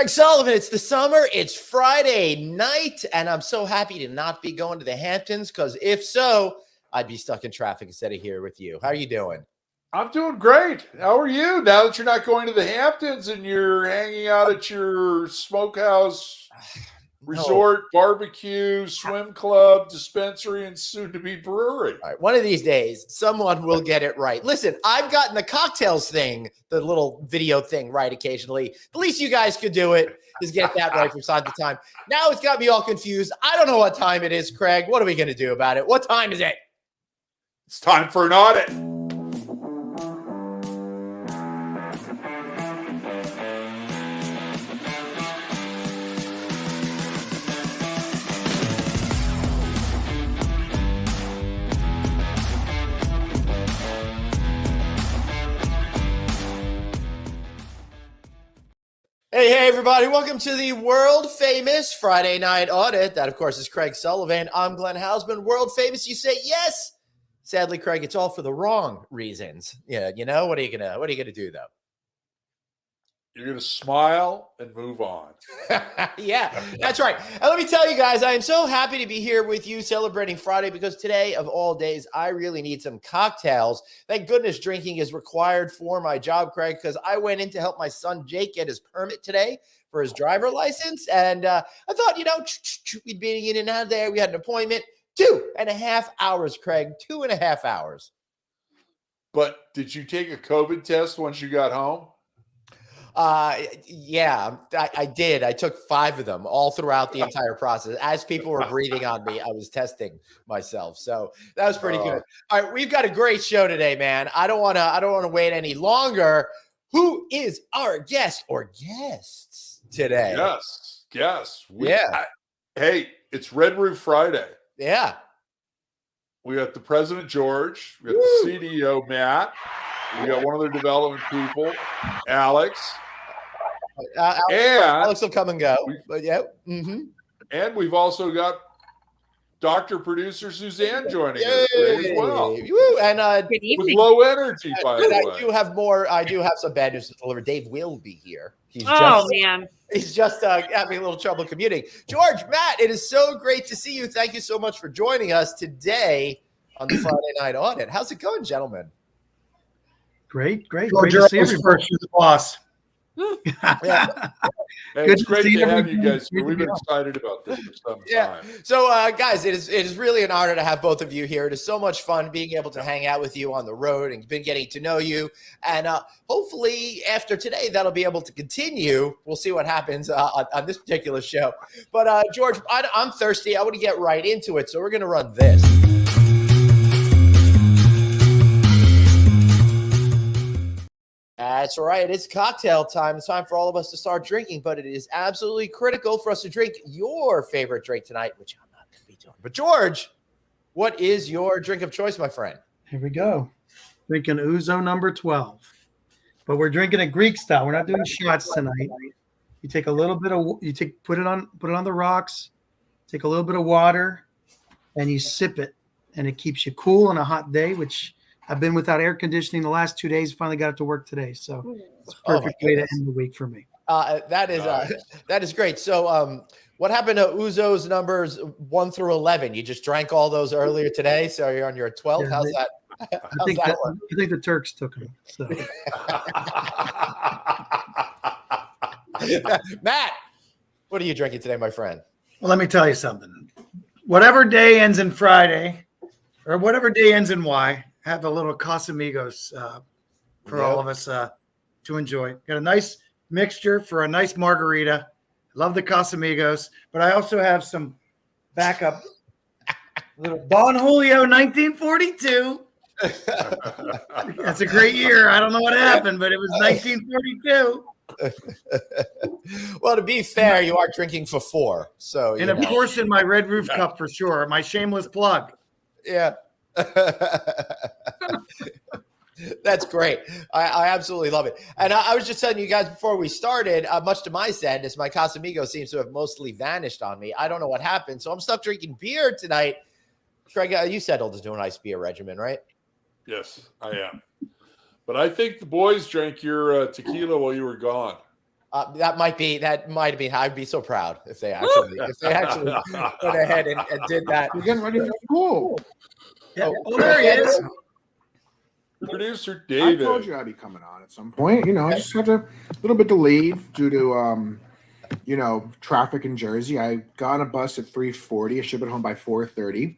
Craig Sullivan. It's the summer. It's Friday night, and I'm so happy to not be going to the Hamptons because if so, I'd be stuck in traffic instead of here with you. How are you doing? I'm doing great. How are you? Now that you're not going to the Hamptons and you're hanging out at your smokehouse, resort, barbecue, swim club, dispensary, and soon-to-be brewery. All right, one of these days, someone will get it right. Listen, I've gotten the cocktails thing, the little video thing right occasionally. The least you guys could do it is get that right from time to time. Now it's got me all confused. I don't know what time it is, Craig. What are we going to do about it? What time is it? It's time for an audit. Hey, everybody. Welcome to the world famous Friday Night Audit. That, of course, is Craig Sullivan. I'm Glenn Hausman. World famous. You say yes. Sadly, Craig, it's all for the wrong reasons. Yeah, you know, what are you gonna do though? You're going to smile and move on. Yeah, that's right. And let me tell you guys, I am so happy to be here with you celebrating Friday because today, of all days, I really need some cocktails. Thank goodness drinking is required for my job, Craig, because I went in to help my son Jake get his permit today for his driver license. And I thought, you know, we'd be in and out of there. We had an appointment. 2.5 hours, Craig. 2.5 hours. But did you take a COVID test once you got home? Yeah, I did. I took 5 of them all throughout the entire process. As people were breathing on me, I was testing myself. So that was pretty good. All right, we've got a great show today, man. I don't want to wait any longer. Who is our guest or guests today? Yes. Hey, it's Red Roof Friday. Yeah. We got the president, George. We got the CDO, Matt. We got one of their development people, Alex. Alex will come and go. But yeah. Mm-hmm. And we've also got Dr. Producer Suzanne joining us today as well. And good evening. With low energy, by the way. I do have some bad news to deliver. Dave will be here. Man. He's just having a little trouble commuting. George, Matt, it is so great to see you. Thank you so much for joining us today on the Friday Night Audit. How's it going, gentlemen? Great. George, Great you're to see always everybody. first. You're the boss. Yeah. Hey, Good it's to great see to have everybody. you guys here. Good to We've been be on. excited about this for some time. So, guys, it is really an honor to have both of you here. It is so much fun being able to hang out with you on the road and been getting to know you. And hopefully after today, that'll be able to continue. We'll see what happens on this particular show. But, George, I'm thirsty. I want to get right into it. So we're going to run this. That's right. It's cocktail time. It's time for all of us to start drinking, but it is absolutely critical for us to drink your favorite drink tonight, which I'm not going to be doing. But George, what is your drink of choice, my friend? Here we go. Drinking Ouzo number 12. But we're drinking a Greek style. We're not doing shots tonight. You take a little bit of put it on the rocks, take a little bit of water, and you sip it. And it keeps you cool on a hot day, which I've been without air conditioning the last 2 days. Finally got it to work today. So it's a perfect way to end the week for me. That is great. So what happened to Ouzo's numbers 1 through 11? You just drank all those earlier today, so you're on your 12. Yeah, I think the Turks took them. So. Matt, what are you drinking today, my friend? Well, let me tell you something. Whatever day ends in Friday, or whatever day ends in Y, have a little Casamigos for all of us to enjoy. Got a nice mixture for a nice margarita. Love the Casamigos, but I also have some backup. Little Don Julio 1942. That's a great year. I don't know what happened, but it was 1942. Well, to be fair, you are drinking for 4. So, And of course, in my Red Roof cup for sure. My shameless plug. Yeah. That's great. I absolutely love it. And I was just telling you guys before we started, much to my sadness, my Casamigo seems to have mostly vanished on me. I don't know what happened. So I'm stuck drinking beer tonight. Craig, you settled into a nice beer regimen, right? Yes, I am. But I think the boys drank your tequila while you were gone. That might have been. I'd be so proud if they actually went ahead and did that. We're getting ready for school. Yeah. Oh, there he is. Producer I David. told you I'd be coming on at some point. I just had a little bit delayed due to traffic in Jersey. I got on a bus at 3:40. I should have been home by 4:30.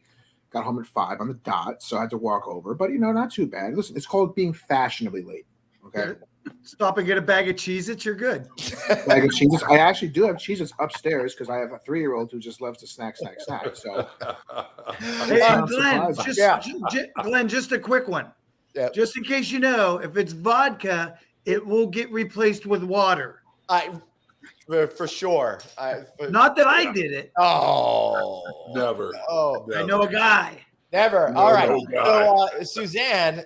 Got home at 5 on the dot, so I had to walk over. But not too bad. Listen, it's called being fashionably late. Okay. Stop and get a bag of Cheez-Its. You're good. Bag of Cheez-Its. I actually do have Cheez-Its upstairs because I have a 3-year-old who just loves to snack. So, Hey, I'm Glenn, surprised. Glenn, just a quick one. Yep. Just in case you know, if it's vodka, it will get replaced with water. For sure. Not that I did it. Oh, Never. Oh, I know a guy. never. No, All right. no guy. So, Suzanne,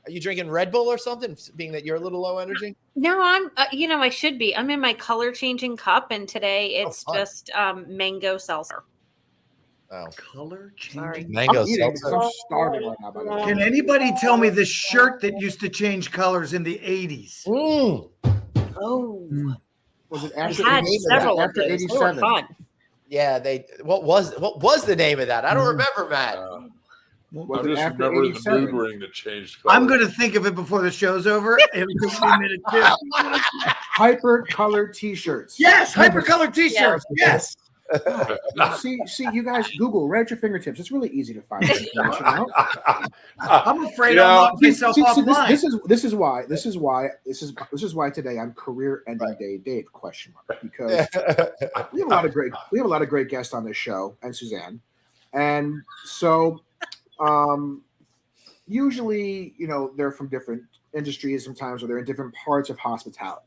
are you drinking Red Bull or something? Being that you're a little low energy. No, I'm. I should be. I'm in my color changing cup, and today it's fun. just mango seltzer. Oh, Color Sorry. changing. mango I'm eating seltzer. because I'm starving right now. By the way. Can anybody tell me the shirt that used to change colors in the 80s? Mm. Oh, Was it I after had 87? several of After those. They were 87? fun. Yeah, what was the name of that? I don't remember, Matt. Was I'm it just after remembering the 87? mood ring that changed colors. I'm going to think of it before the show's over. It took me a minute too. Hyper colored T-shirts. Yes, hypercolor T-shirts. Yes. See, you guys Google right at your fingertips. It's really easy to find this information out. I'm afraid I'll knock myself offline. This is why today I'm career-ending day Dave ? Because we have a lot of great guests on this show, and Suzanne, and so usually they're from different industries sometimes, or they're in different parts of hospitality,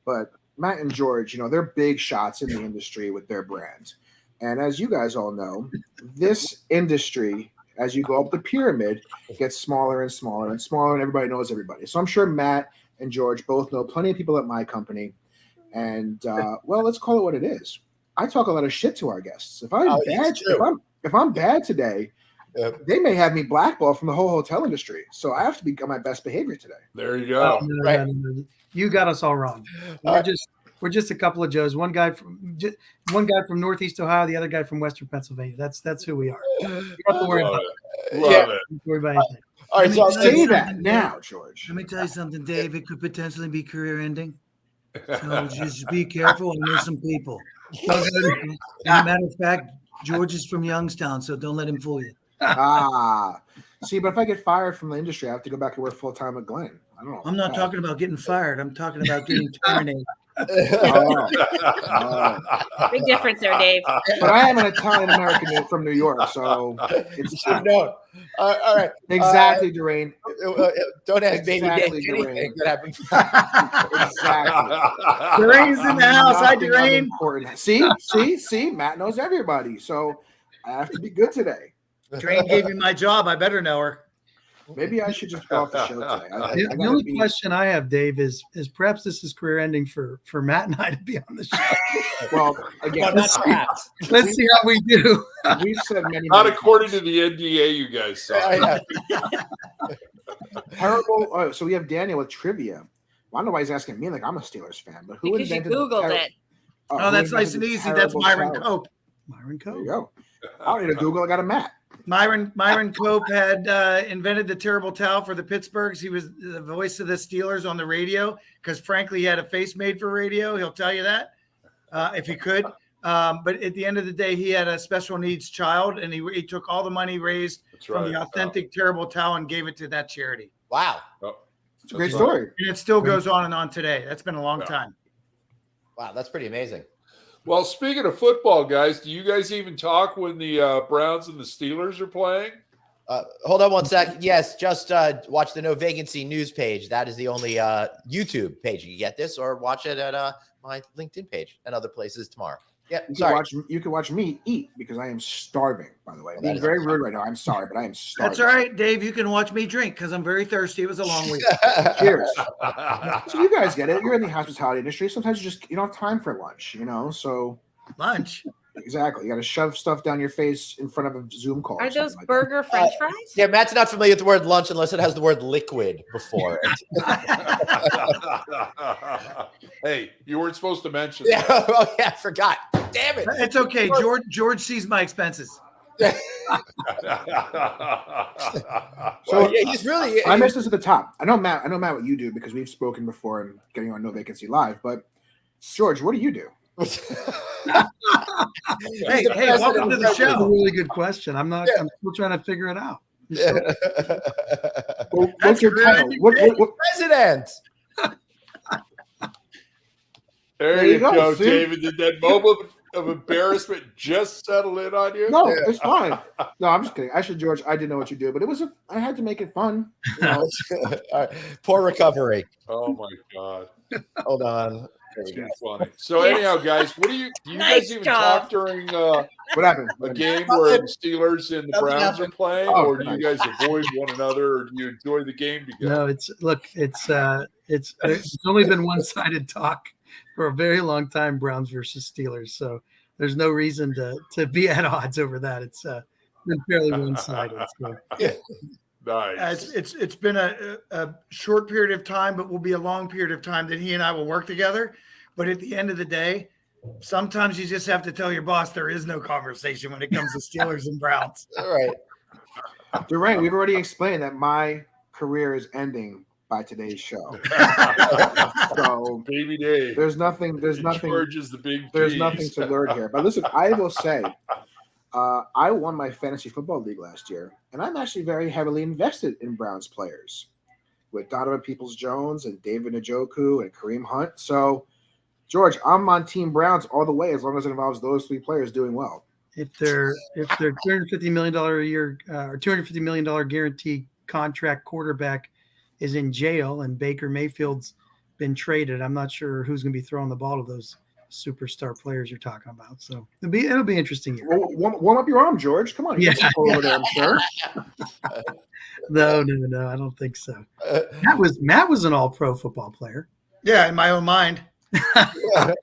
but Matt and George, they're big shots in the industry with their brands. And as you guys all know, this industry, as you go up the pyramid, gets smaller and smaller and smaller, and everybody knows everybody. So I'm sure Matt and George both know plenty of people at my company. And, let's call it what it is. I talk a lot of shit to our guests. If I'm bad today, they may have me blackballed from the whole hotel industry. So I have to be on my best behavior today. There you go. No. You got us all wrong. We're just a couple of Joes. One guy from Northeast Ohio, the other guy from Western Pennsylvania. That's who we are. You don't have to worry about it. Love it. Don't worry about anything. All right, so Say that now, George. Let me tell you something, Dave. It could potentially be career-ending. So just be careful and know some people. As a matter of fact, George is from Youngstown, so don't let him fool you. See, but if I get fired from the industry, I have to go back and work full time with Glenn. I don't know. I'm not talking about getting fired. I'm talking about getting terminated. Big difference there, Dave. But I am an Italian American from New York, so it's no. All right. Exactly, Durain. Don't ask baby Exactly, Dave anything Durain. that happened. Exactly. Durain's in the house. Hi, Nothing Durain. important. See, Matt knows everybody, so I have to be good today. Durain gave me my job. I better know her. Maybe I should just go off the show today. The only question I have, Dave, is perhaps this is career ending for Matt and I to be on the show. Well, again, Not perhaps. Let's see how we do. we've said many. Not many according times. to the NDA you guys saw. Terrible. Oh, so we have Daniel with trivia. Well, I don't know why he's asking me like I'm a Steelers fan, but who Because you invented the Googled it. Oh, who that's nice invented and the easy. That's terrible Myron salad? Cope. Myron There you Coe. go. I don't need a Google. I got a Matt. Myron Cope had invented the terrible towel for the Pittsburghs. He was the voice of the Steelers on the radio because, frankly, he had a face made for radio. He'll tell you that if he could. But at the end of the day, he had a special needs child, and he took all the money raised from the authentic terrible towel and gave it to that charity. Wow. It's a great story. And it still goes on and on today. That's been a long time. Wow, that's pretty amazing. Well, speaking of football, guys, do you guys even talk when the Browns and the Steelers are playing? Hold on one sec. Yes, just watch the No Vacancy news page. That is the only YouTube page you can get this, or watch it at my LinkedIn page and other places tomorrow. Yeah, You can watch me eat because I am starving, by the way. I'm That being is very awesome. rude right now. I'm sorry, but I am starving. That's all right, Dave. You can watch me drink because I'm very thirsty. It was a long week. Cheers. So you guys get it. You're in the hospitality industry. Sometimes you don't have time for lunch, so Lunch. Exactly. You got to shove stuff down your face in front of a Zoom call. Are or something those like that. burger French fries? Yeah, Matt's not familiar with the word lunch unless it has the word liquid before it. Hey, you weren't supposed to mention Yeah, that. oh yeah, I forgot. Damn it. It's okay. George sees my expenses. So Yeah, he's really. I missed this at the top. I know Matt, what you do because we've spoken before and getting on No Vacancy Live. But George, what do you do? Hey, welcome to the That's a show. really good question. I'm still trying to figure it out. What's your title? What, President. There you go, see? David. Did that moment of embarrassment just settle in on you? No, it's fine. No, I'm just kidding. Actually, George, I didn't know what you do, but I had to make it fun. You know? All right. Poor recovery. Oh my God. Hold on. Too funny. So anyhow, guys, do you Nice guys even job. talk during What happened? a game where the Steelers and the Browns are playing, Oh, or do you guys avoid one another, or do you enjoy the game together? No, it's only been one-sided talk for a very long time, Browns versus Steelers. So there's no reason to be at odds over that. It's been fairly one-sided. So. Nice. It's been a short period of time, but will be a long period of time that he and I will work together. But at the end of the day, sometimes you just have to tell your boss there is no conversation when it comes to Steelers and Browns. All right. Durant, we've already explained that my career is ending by today's show. So Baby Dave. there's nothing. George is the big There's cheese. nothing to learn here. But listen, I will say, I won my fantasy football league last year, and I'm actually very heavily invested in Browns players with Donovan Peoples-Jones and David Njoku and Kareem Hunt. So, George, I'm on Team Browns all the way as long as it involves those three players doing well. If they're $250 million a year or $250 million guaranteed contract quarterback is in jail and Baker Mayfield's been traded, I'm not sure who's going to be throwing the ball to those superstar players you're talking about. So it'll be interesting here. Well, warm up your arm, George. Come on, you Yeah. got some pull over there, I'm sure. No, I don't think so. Matt was an all-pro football player. Yeah, in my own mind. Matter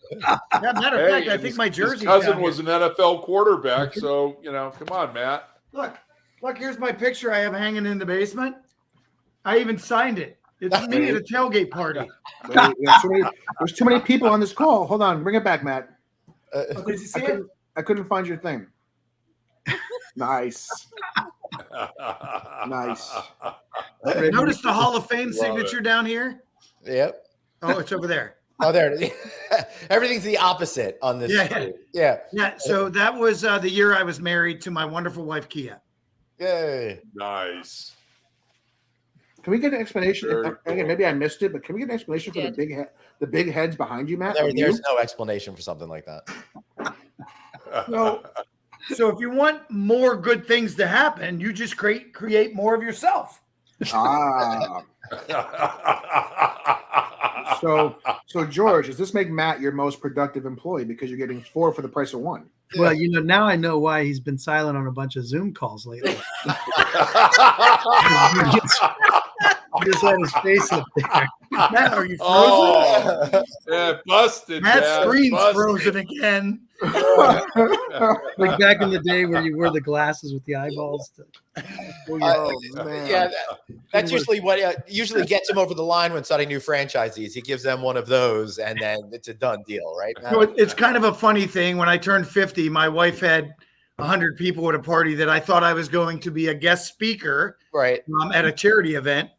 of fact, I think my jersey. His cousin was an NFL quarterback, so come on, Matt. Look, here's my picture I have hanging in the basement. I even signed it. It's me at a tailgate party. There's too many people on this call. Hold on, bring it back, Matt. Did you see it? I couldn't find your thing. Nice. Nice. Notice the Hall of Fame signature down here? Yep. Oh, it's over there. Oh, there it is. Everything's the opposite on this. Yeah. So that was the year I was married to my wonderful wife, Kia. Yay. Nice. Can we get an explanation? Very Again, cool. maybe I missed it, but can we get an explanation for the big heads behind you, Matt? There's no explanation for something like that. So if you want more good things to happen, you just create more of yourself. Ah. So George, does this make Matt your most productive employee because you're getting 4 for the price of 1? Well, now I know why he's been silent on a bunch of Zoom calls lately. He just had his face up there. Matt, are you frozen? Oh, yeah, busted. Matt's Dad, screen's busted. frozen again. Like back in the day where you wore the glasses with the eyeballs. Man. Yeah, that's usually what usually gets him over the line when starting new franchisees. He gives them one of those, and then it's a done deal, right? So it's kind of a funny thing. When I turned 50, my wife had 100 people at a party that I thought I was going to be a guest speaker, right, at a charity event.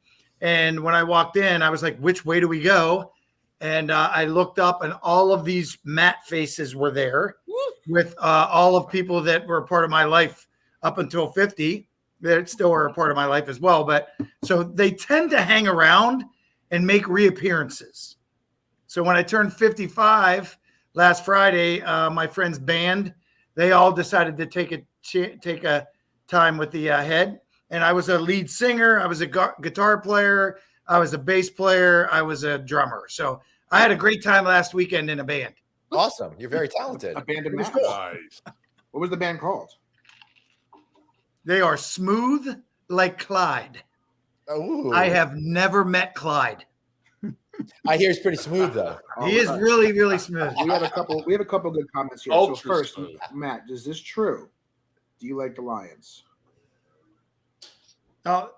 And when I walked in, I was like, which way do we go? And I looked up, and all of these Matt faces were there with all of people that were a part of my life up until 50. That still are a part of my life as well. But so they tend to hang around and make reappearances. So when I turned 55 last Friday, my friend's band, they all decided to take a time with the head. And I was a lead singer. I was a guitar player. I was a bass player. I was a drummer. So I had a great time last weekend in a band. Awesome. You're very talented. A band of Matt. Nice. What was the band called? They are Smooth Like Clyde. Ooh. I have never met Clyde. I hear he's pretty smooth though. He is really, really smooth. We have a couple good comments here. Ultra So first, smooth. Matt, is this true? Do you like the Lions? Oh,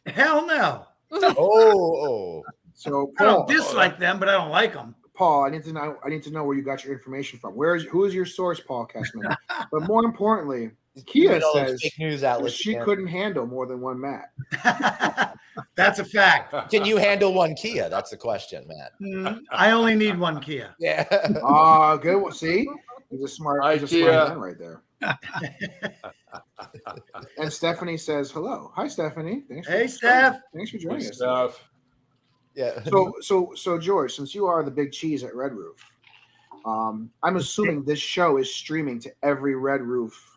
hell no. Oh. So I don't Paul, dislike them, but I don't like them. Paul, I need to know where you got your information from. Who is your source, Paul Kessman? But more importantly, Kia says fake news outlets she again. couldn't handle more than one Matt. That's a fact. Can you handle one Kia? That's the question, Matt. I only need one Kia. Yeah. Good one. See, he's a smart man right there. And Stephanie says hello. Hi, Stephanie. Hey, Steph. Thanks for joining us. Stuff. Yeah. So George, since you are the big cheese at Red Roof, I'm assuming this show is streaming to every Red Roof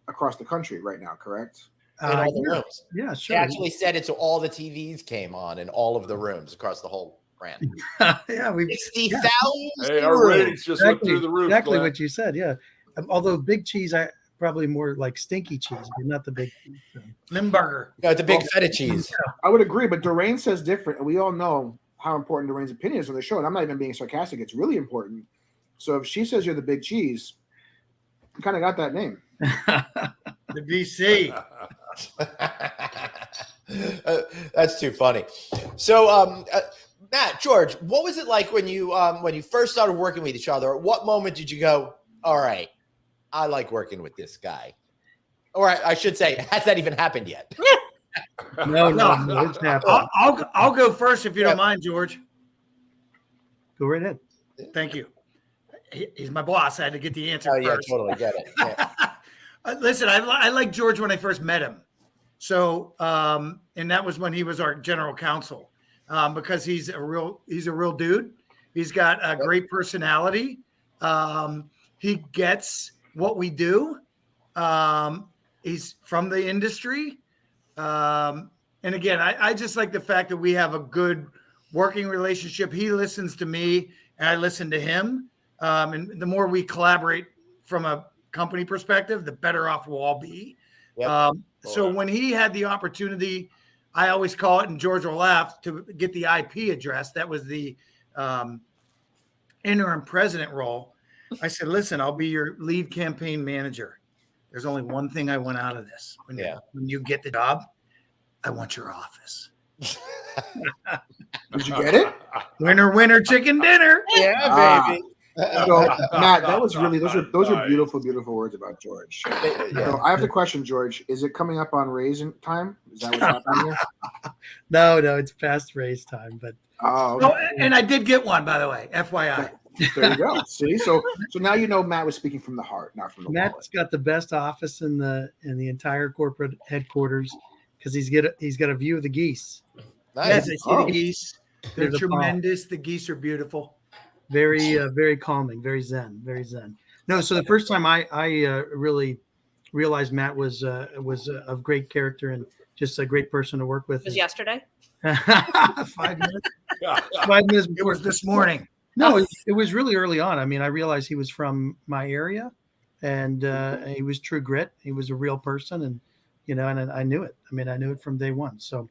across the country right now, correct? In all the rooms. Yeah, They sure. actually said it so all the TVs came on in all of the rooms across the whole brand. Yeah, we've 60,000. Hey, our ratings just went through the roof. exactly Glenn. what you said. Yeah, although big cheese, I probably more like stinky cheese, but not the big cheese. So. Limburger. No, it's a big feta cheese. I would agree, but Doreen says different, and we all know how important Doreen's opinion is on the show. And I'm not even being sarcastic; it's really important. So if she says you're the big cheese, you kind of got that name. The BC. That's too funny. So, Matt, George, what was it like when you first started working with each other? At what moment did you go, all right, I like working with this guy? Or I should say, has that even happened yet? No, it's happening. I'll go first if you don't mind, George. Go right ahead. Thank you. He's my boss. I had to get the answer Oh, yeah, first. totally get it. Yeah. Listen, I liked George when I first met him. So, and that was when he was our general counsel, because he's a real dude. He's got a great personality. He gets what we do. He's from the industry. And again, I just like the fact that we have a good working relationship. He listens to me and I listen to him. And the more we collaborate from a company perspective, the better off we'll all be. Yep. So when he had the opportunity, I always call it, and George will laugh, to get the IP address. That was the interim president role. I said, listen, I'll be your lead campaign manager. There's only one thing I want out of this. When you get the job, I want your office. Did you get it? Winner, winner, chicken dinner. Yeah, baby. So Matt, that was really those are beautiful, beautiful words about George. Yeah. So I have the question, George. Is it coming up on raisin time? Is that what's happening here? No, it's past race time, but Oh, Oh, and I did get one, by the way, FYI. there you go. See, so now you know Matt was speaking from the heart, not from the Matt's wallet. got the best office in the entire corporate headquarters because he's got a view of the geese. Nice. Yes, I see the geese. They're There's a pond. tremendous. The geese are beautiful. Very calming, very zen. No, so the first time I really realized Matt was of great character and just a great person to work with. It was yesterday. 5 minutes. 5 minutes It before was this morning. No, it was really early on. I mean, I realized he was from my area, and he was true grit. He was a real person, and and I knew it. I mean, I knew it from day one. So,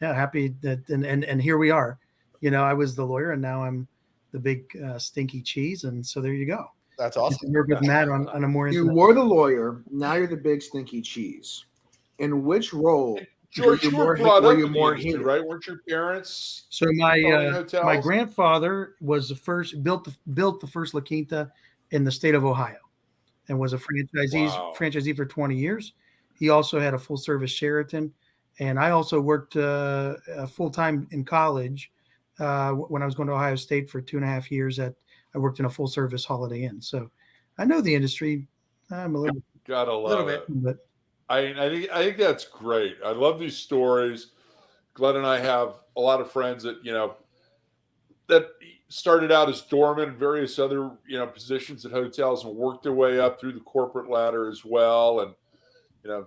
yeah, happy that and here we are. I was the lawyer, and now I'm the big stinky cheese, and so there you go. That's awesome. Work with Matt on a more You intimate. were the lawyer. Now you're the big stinky cheese. In which role George, were you were brought up in the more industry, hated? right? Weren't your parents? So owning my hotels? grandfather was the first built the first La Quinta in the state of Ohio, and was a franchisee for 20 years. He also had a full service Sheraton, and I also worked full time in college when I was going to Ohio State for 2.5 years. I worked in a full service Holiday Inn, so I know the industry. I'm a little Gotta love it. but I think that's great. I love these stories. Glenn and I have a lot of friends that that started out as doormen and various other positions at hotels and worked their way up through the corporate ladder as well, and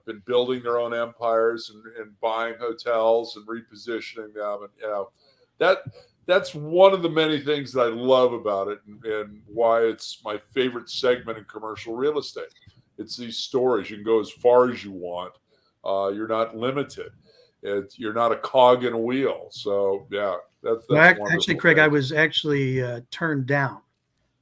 been building their own empires and buying hotels and repositioning them, and that's one of the many things that I love about it, and why it's my favorite segment in commercial real estate. It's these stories. You can go as far as you want. You're not limited. You're not a cog in a wheel. So, yeah, That's Actually, wonderful. Craig, I was actually turned down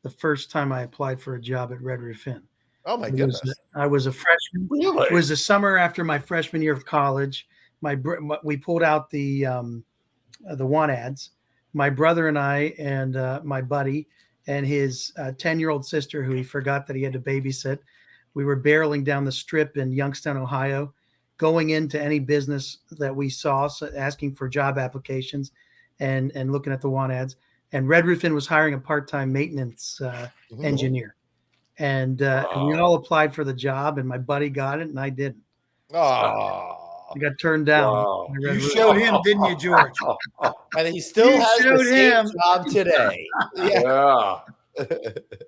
the first time I applied for a job at Red Roof Inn. Oh my goodness. I was a freshman. Really? It was the summer after my freshman year of college. We pulled out the want ads. My brother and I and my buddy and his 10-year-old sister, who he forgot that he had to babysit. We were barreling down the strip in Youngstown, Ohio, going into any business that we saw, so asking for job applications and looking at the want ads. And Red Roof Inn was hiring a part-time maintenance engineer. And we all applied for the job, and my buddy got it, and I didn't. Oh. I got turned down. Wow. You showed him, didn't you, George? And he still You has the showed same him. job today. Yeah.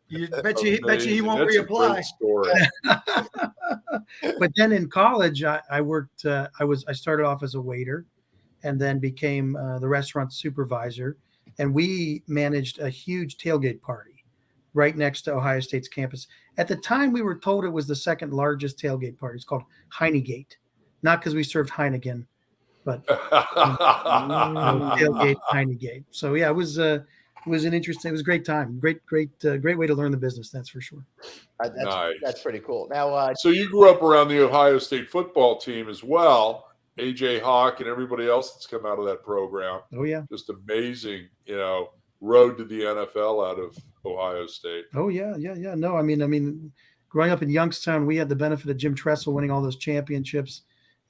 Yeah. Bet you he won't That's a reapply. great story. But then in college, I worked. I started off as a waiter, and then became the restaurant supervisor. And we managed a huge tailgate party right next to Ohio State's campus. At the time, we were told it was the second largest tailgate party. It's called Heinegate, not because we served Heineken, but tailgate Heinegate. So yeah, it was an interesting. It was a great time. Great way to learn the business. That's for sure. Nice. That's pretty cool. Now, So you grew up around the Ohio State football team as well. AJ Hawk and everybody else that's come out of that program. Oh yeah. Just amazing, road to the NFL out of Ohio State. Oh yeah. No, I mean, growing up in Youngstown, we had the benefit of Jim Tressel winning all those championships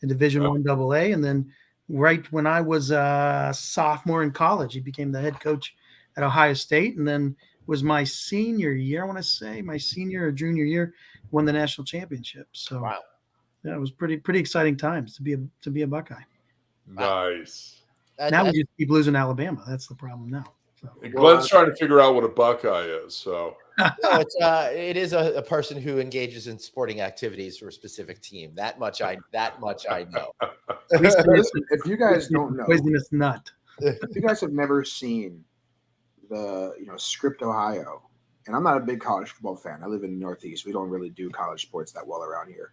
in Division I AA, and then right when I was a sophomore in college, he became the head coach at Ohio State, and then was my senior year. I want to say my senior or junior year, won the national championship. So wow. yeah, it was pretty exciting times to be a Buckeye. Nice. Now we just keep losing Alabama. That's the problem now. So. And Glenn's trying to figure out what a Buckeye is. So No, it is a person who engages in sporting activities for a specific team. That much I know. Listen, if you guys don't know, Poisonous nut. if you guys have never seen the Script, Ohio, and I'm not a big college football fan. I live in the Northeast. We don't really do college sports that well around here.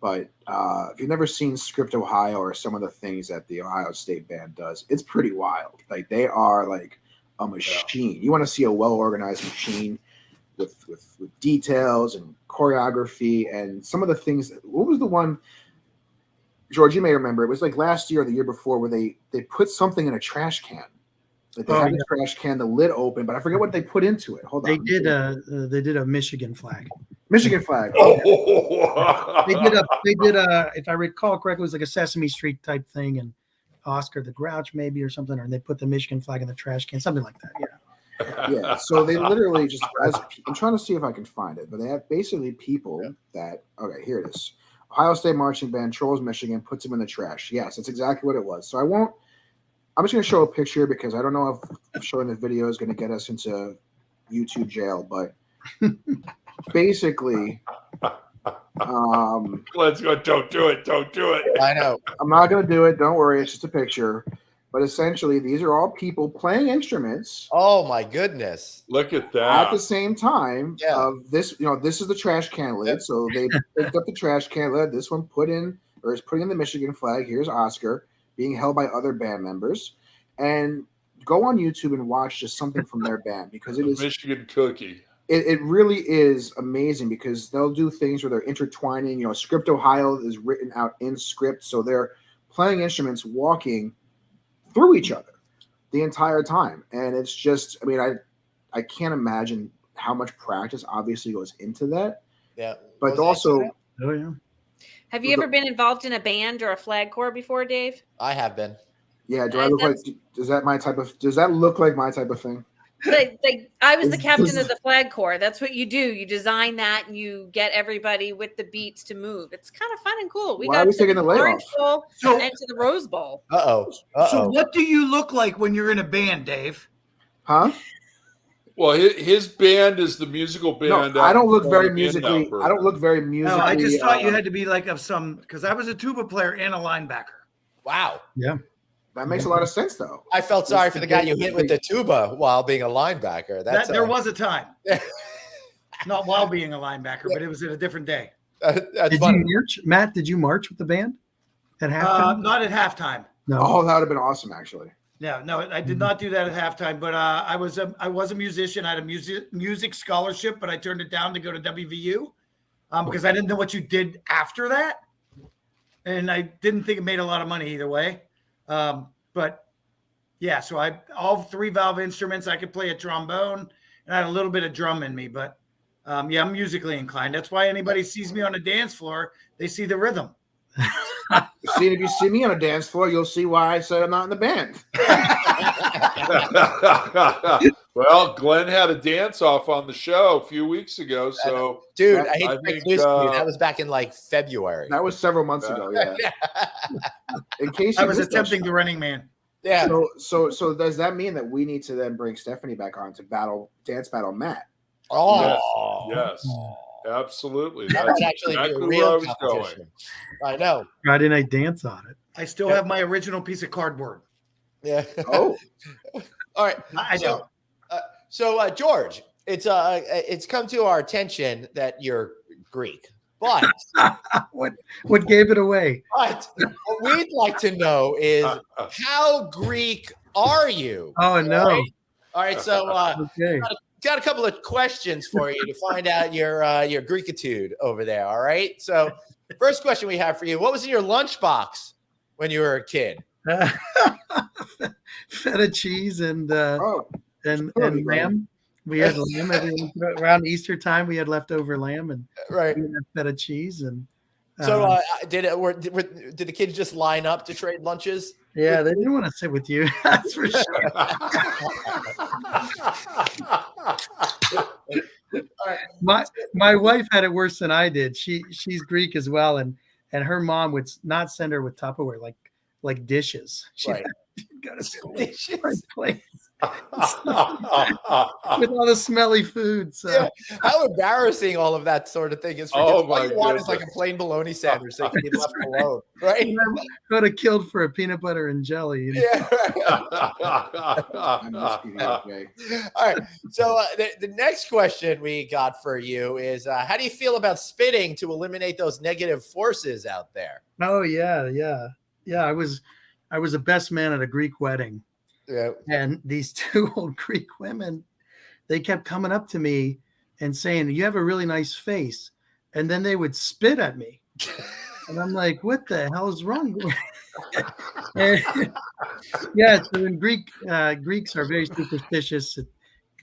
But if you've never seen Script, Ohio, or some of the things that the Ohio State band does, it's pretty wild. Like, they are like a machine. You want to see a well-organized machine with details and choreography and some of the things. What was the one, George, you may remember, it was like last year or the year before, where they put something in a trash can. Like they had the trash can, the lid open, but I forget what they put into it. Hold on. They did a Michigan flag. Michigan flag. Oh. They did a if I recall correctly, it was like a Sesame Street type thing, and Oscar the Grouch maybe or something, or they put the Michigan flag in the trash can, something like that. Yeah. Yeah. So they literally just, I'm trying to see if I can find it, but they have basically people that, okay, here it is. Ohio State marching band trolls Michigan, puts them in the trash. Yes, that's exactly what it was. So I'm just going to show a picture because I don't know if showing the video is going to get us into YouTube jail, but basically, Let's go. Don't do it. I know. I'm not going to do it. Don't worry. It's just a picture. But essentially, these are all people playing instruments. Oh my goodness. Look at At that. the same time, of this, this is the trash can lid. So they picked up the trash can lid. This one is putting in the Michigan flag. Here's Oscar being held by other band members. And go on YouTube and watch just something from their band, because it is Michigan cookie. It really is amazing, because they'll do things where they're intertwining. Script Ohio is written out in script, so they're playing instruments, walking through each other the entire time. And it's just, I can't imagine how much practice obviously goes into that. Yeah. But also, Oh yeah. Have you ever been involved in a band or a flag corps before, Dave? I have been. yeah, do I look like? Does that look like my type of thing? I was the captain of the flag corps. That's what you do. You design that and you get everybody with the beats to move. It's kind of fun and cool. We Why got are we to taking the the layoff? Orange Bowl So- and to the Rose Bowl. So what do you look like when you're in a band, Dave? Huh? Well, his band is the musical band. No, I don't look very in musically. Denver. I don't look very musically. No, I just thought you had to be like because I was a tuba player and a linebacker. Wow. Yeah. That makes a lot of sense, though. I felt sorry for the guy you hit with the tuba while being a linebacker. There was a time. Not while being a linebacker, but it was at a different day. That's Did funny. you march, Matt? Did you march with the band at halftime? Not at halftime. No. Oh, that would have been awesome, actually. No, I did not do that at halftime. But I was a musician. I had a music scholarship, but I turned it down to go to WVU because I didn't know what you did after that, and I didn't think it made a lot of money either way. But yeah, so all 3 valve instruments. I could play a trombone, and I had a little bit of drum in me. But yeah, I'm musically inclined. That's why anybody sees me on a dance floor, they see the rhythm. If you see me on a dance floor, you'll see why I said I'm not in the band. Well, Glenn had a dance off on the show a few weeks ago. So, dude, I hate to break think, news to you. That was back in like February. That was several months ago. Yeah. In case I you was missed that attempting show. the Running Man. Yeah. So does that mean that we need to then bring Stephanie back on to dance battle Matt? Oh, yes. Absolutely. That That's would actually exactly be a where real I was competition. going. I know. Friday Night Dance Audit. I still have my original piece of cardboard. Yeah. Oh, All right. I don't. So George, it's come to our attention that you're Greek, but What gave it away? what we'd like to know is how Greek are you? Oh no. All right. So Okay. got a couple of questions for you to find out your Greekitude over there. All right. So first question we have for you: what was in your lunchbox when you were a kid? Feta cheese and oh, and Totally, lamb. We had lamb around Easter time. We had leftover lamb and Right. we had feta cheese and So did the kids just line up to trade lunches? yeah, they didn't want to sit with you. That's for sure. My wife had it worse than I did. She's Greek as well, and her mom would not send her with Tupperware like dishes. She'd Right. go to school Dishes. with plates with all the smelly food. So Yeah. How embarrassing all of that sort of thing is. For Oh, kids. All my you want is like a goodness. plain bologna sandwich that can be left alone, right? could have killed for a peanut butter and jelly. Yeah. I must be here today. All right. So the next question we got for you is, how do you feel about spitting to eliminate those negative forces out there? Oh yeah. I was a best man at a Greek wedding. Yeah. And these 2 old Greek women, they kept coming up to me and saying, "You have a really nice face," and then they would spit at me, and I'm like, "What the hell is wrong?" And, yeah, so in Greeks are very superstitious. It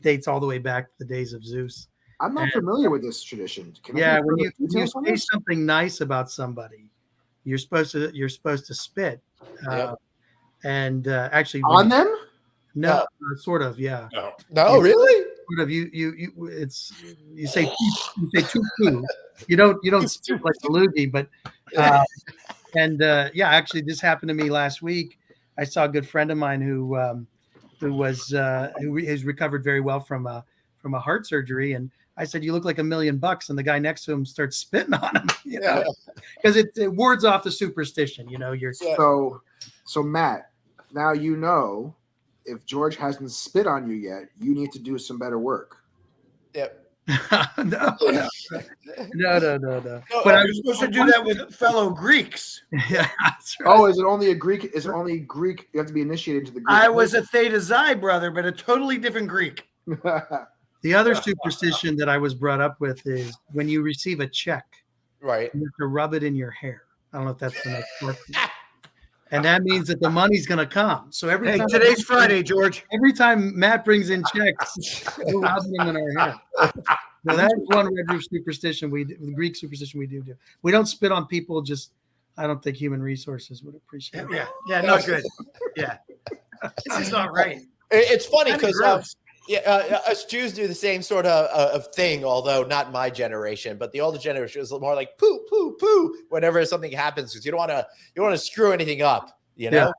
dates all the way back to the days of Zeus. I'm not familiar with this tradition. Can I Yeah, get when further you details on say this? something nice about somebody, you're supposed to spit. Yep. And actually, On them? no, sort of, yeah. No. No, really? Sort of, you say too poo. You don't spit like a loogie, but yeah, actually, this happened to me last week. I saw a good friend of mine who has recovered very well from a heart surgery, and I said, "You look like $1 million," and the guy next to him starts spitting on him, because it wards off the superstition. You're So Matt, now you know if George hasn't spit on you yet, you need to do some better work. Yep. no. No, But You're supposed to do that with fellow Greeks. Yeah, that's right. Oh, is it only Greek? You have to be initiated into the Greek. I was a Theta Xi brother, but a totally different Greek. The other superstition that I was brought up with is when you receive a check, Right. you have to rub it in your hair. I don't know if that's the next question. And that means that the money's going to come. So Hey, today's Friday, George. every time Matt brings in checks, we're rubbing them in our hair. So that's one Red Roof superstition the Greek superstition we do. We don't spit on people. Just I don't think human resources would appreciate it. Yeah, not good. Yeah, this is not right. It's funny Kinda because gross. us Jews do the same sort of thing, although not my generation, but the older generation is more like poo, poo, poo whenever something happens, because you don't want to screw anything up, Yeah.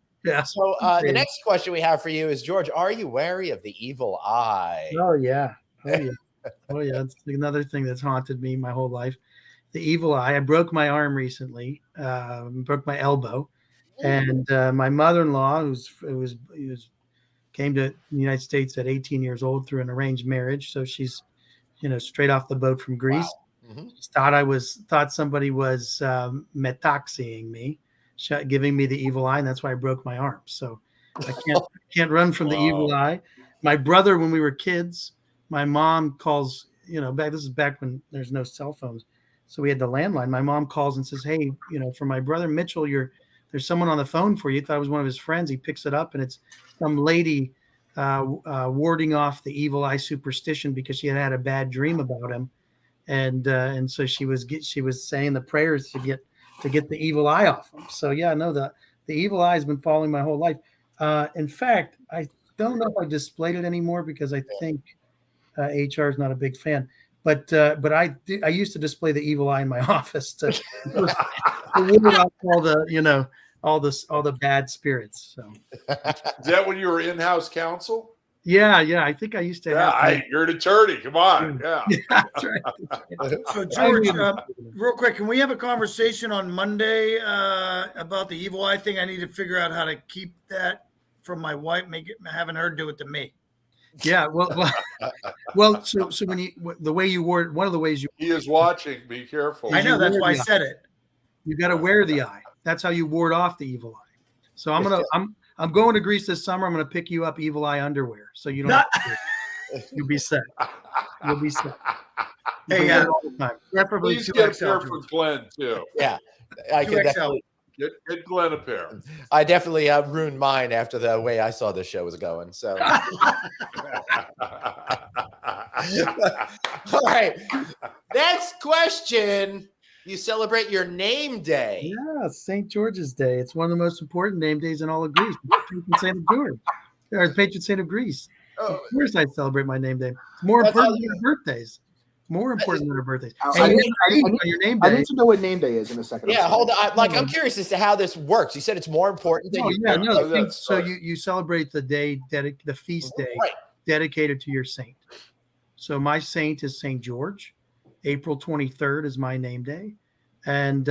So the next question we have for you is, George, are you wary of the evil eye? Oh yeah. It's another thing that's haunted me my whole life. The evil eye. I broke my arm recently. Broke my elbow, and my mother-in-law, who came to the United States at 18 years old through an arranged marriage. So she's, straight off the boat from Greece. Wow. Mm-hmm. Thought somebody was metaxing me, giving me the evil eye, and that's why I broke my arm. So I can't run from the evil eye. My brother, when we were kids, my mom calls, this is back when there's no cell phones. So we had the landline. My mom calls and says, hey, for my brother Mitchell, there's someone on the phone for you. Thought it was one of his friends. He picks it up and it's some lady warding off the evil eye superstition because she had a bad dream about him. And so she was saying the prayers to get the evil eye off him. So yeah, no, the evil eye has been following my whole life. In fact, I don't know if I displayed it anymore because I think HR is not a big fan. But I used to display the evil eye in my office to ward off all the bad spirits. So Is that when you were in-house counsel? Yeah. I think I used to. You're an attorney. Come on. Yeah. That's right. So George, real quick, can we have a conversation on Monday about the evil eye thing? I need to figure out how to keep that from my wife, having her do it to me. Yeah, well. So when the way you ward, one of the ways he is watching. Be careful. I know, that's why I said it. You got to wear the eye. That's how you ward off the evil eye. So I'm going to Greece this summer. I'm going to pick you up evil eye underwear, so you don't. You'll be set. You'll be set. Hey, preferably please get a pair for Glenn too. Yeah, I can definitely get Glenn a pair. I definitely ruined mine after the way I saw this show was going. So, all right. Next question. You celebrate your name day. Yeah, St. George's Day. It's one of the most important name days in all of Greece. Patron Saint of George, or patron saint of Greece. Of course, I celebrate my name day. It's more important than our birthdays. More important than our birthdays. I need to know what name day is in a second. Yeah, hold on. I'm curious as to how this works. You said it's more important than So you celebrate the day, the feast day dedicated to your saint. So my saint is St. George. April 23rd is my name day. And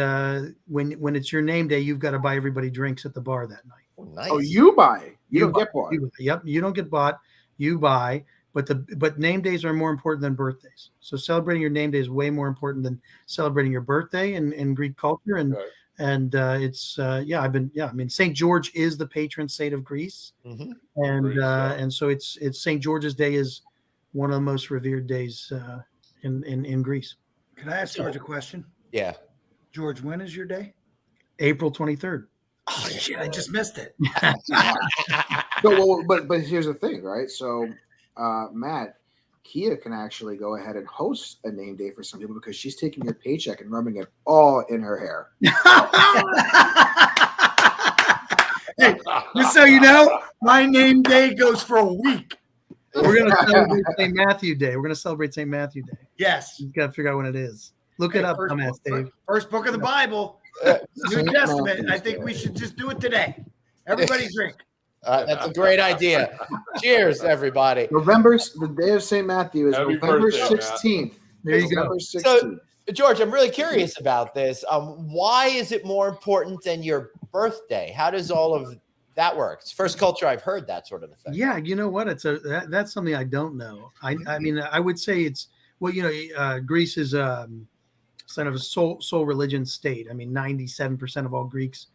when it's your name day, you've got to buy everybody drinks at the bar that night. Oh, nice. Oh, you buy. You don't get bought. Yep, you don't get bought. You buy. But name days are more important than birthdays. So celebrating your name day is way more important than celebrating your birthday in Greek culture. And St. George is the patron saint of Greece. Mm-hmm. And so it's St. George's Day is one of the most revered days in Greece. Can I ask George a question? Yeah. George, when is your day? April 23rd. Oh shit, I just missed it. But here's the thing, right? So Matt, Kia can actually go ahead and host a name day for some people because she's taking your paycheck and rubbing it all in her hair. Hey, just so you know, my name day goes for a week. We're going to celebrate St. Matthew Day. We're going to celebrate St. Matthew Day. Yes. You've got to figure out when it is. Look it up, dumbass Dave. First book of the Bible, New Testament. I think we should just do it today. Everybody drink. That's a great idea. Cheers, everybody. The day of St. Matthew is November 16th. There you go. 16th. So, George, I'm really curious about this. Why is it more important than your birthday? How does all of that work? It's first culture I've heard that sort of thing. Yeah, you know what? That's something I don't know. I mean, I would say it's Greece is kind of a sole religion state. I mean, 97% of all Greeks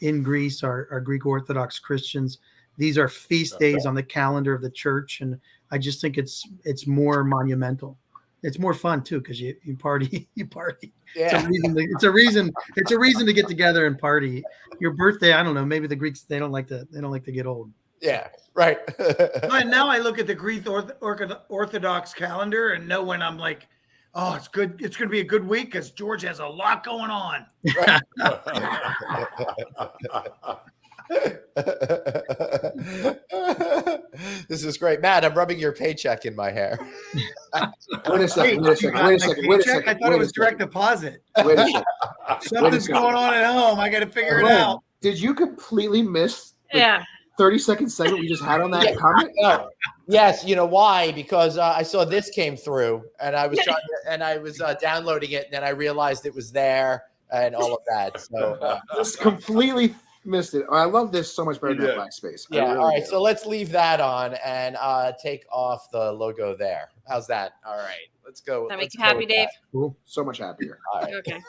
in Greece are Greek Orthodox Christians. These are feast days on the calendar of the church, and I just think it's more monumental. It's more fun too because you party. Yeah. It's a reason to get together and party. Your birthday, I don't know. Maybe the Greeks they don't like to get old. Yeah, right. But now I look at the Greek Orthodox calendar and know when I'm like, oh, it's good. It's going to be a good week because George has a lot going on. Right. This is great, Matt. I'm rubbing your paycheck in my hair. Wait a second. I thought it was direct deposit. Wait a second. Something's going on at home. I got to figure it out. Did you completely miss the 30-second segment we just had on that comment? Yes, you know why? Because I saw this came through, and I was downloading it, and then I realized it was there, and all of that. So just completely missed it. I love this so much better than Black Space. Yeah. Really all right. So let's leave that on and take off the logo there. How's that? All right. Let's go. That make let's you go happy, with Dave? Cool. So much happier. All right. Okay.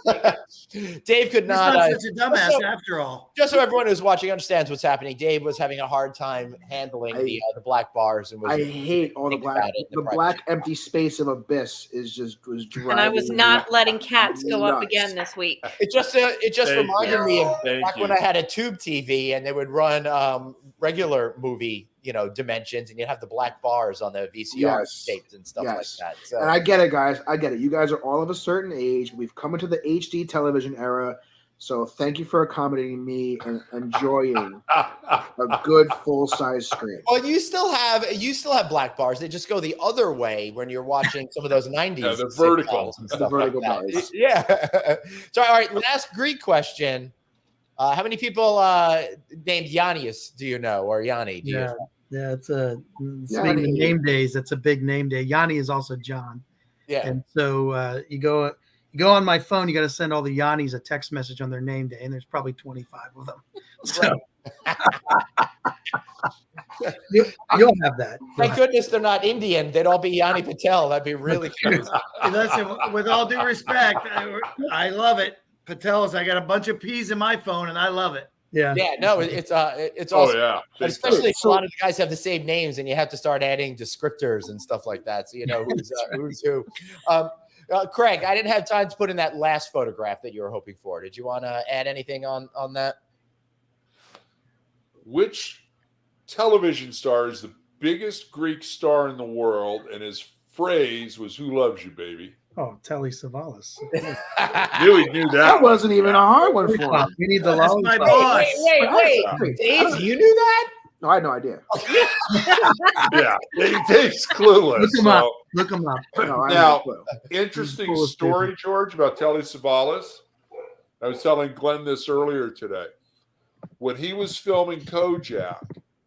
Dave could He's not. not such a dumbass so- after all. Just so everyone who's watching understands what's happening, Dave was having a hard time handling the black bars and was. I hate all the think black. about it in The the black empty space of abyss was driving. And I was not letting cats go up nuts. again this week. It just Thank reminded you. me of Thank back when you. I had a tube TV and they would run regular movie, dimensions, and you'd have the black bars on the VCR Yes. tapes and stuff Yes. like that. So And I get it, guys. I get it. You guys are all of a certain age. We've come into the HD television era. So thank you for accommodating me and enjoying a good full-size screen. well, you still have black bars. They just go the other way when you're watching some of those 90s. Yeah, they're vertical. sitcoms and The stuff vertical like that. bars. Yeah. So, all right, last Greek question. How many people named Yannis do you know, or Yanni? Do you Yeah, know? yeah. It's a speaking Yanni. of name days. That's a big name day. Yanni is also John, Yeah. and so you go on my phone. You got to send all the Yannis a text message on their name day, and there's probably 25 of them. So you'll have that. Thank goodness they're not Indian. They'd all be Yanni Patel. That'd be really crazy. Listen, with all due respect, I love it. Patel's, I got a bunch of P's in my phone, and I love it. Yeah. Yeah, no, it's Oh awesome. yeah, But especially if a lot of the guys have the same names, and you have to start adding descriptors and stuff like that, so you know who's who. Craig, I didn't have time to put in that last photograph that you were hoping for. Did you want to add anything on that? Which television star is the biggest Greek star in the world, and his phrase was "Who loves you, baby"? Oh, Telly Cevallos. Really knew That that. wasn't even a hard one for him. We need the That's my lollipop. boss. Wait, Dave, you knew that? No, I had no idea. Yeah, Dave's clueless. Look him up. Look him up. No, I had Now, no clue. interesting Full of story, George, about Telly Cevallos. I was telling Glenn this earlier today. When he was filming Kojak,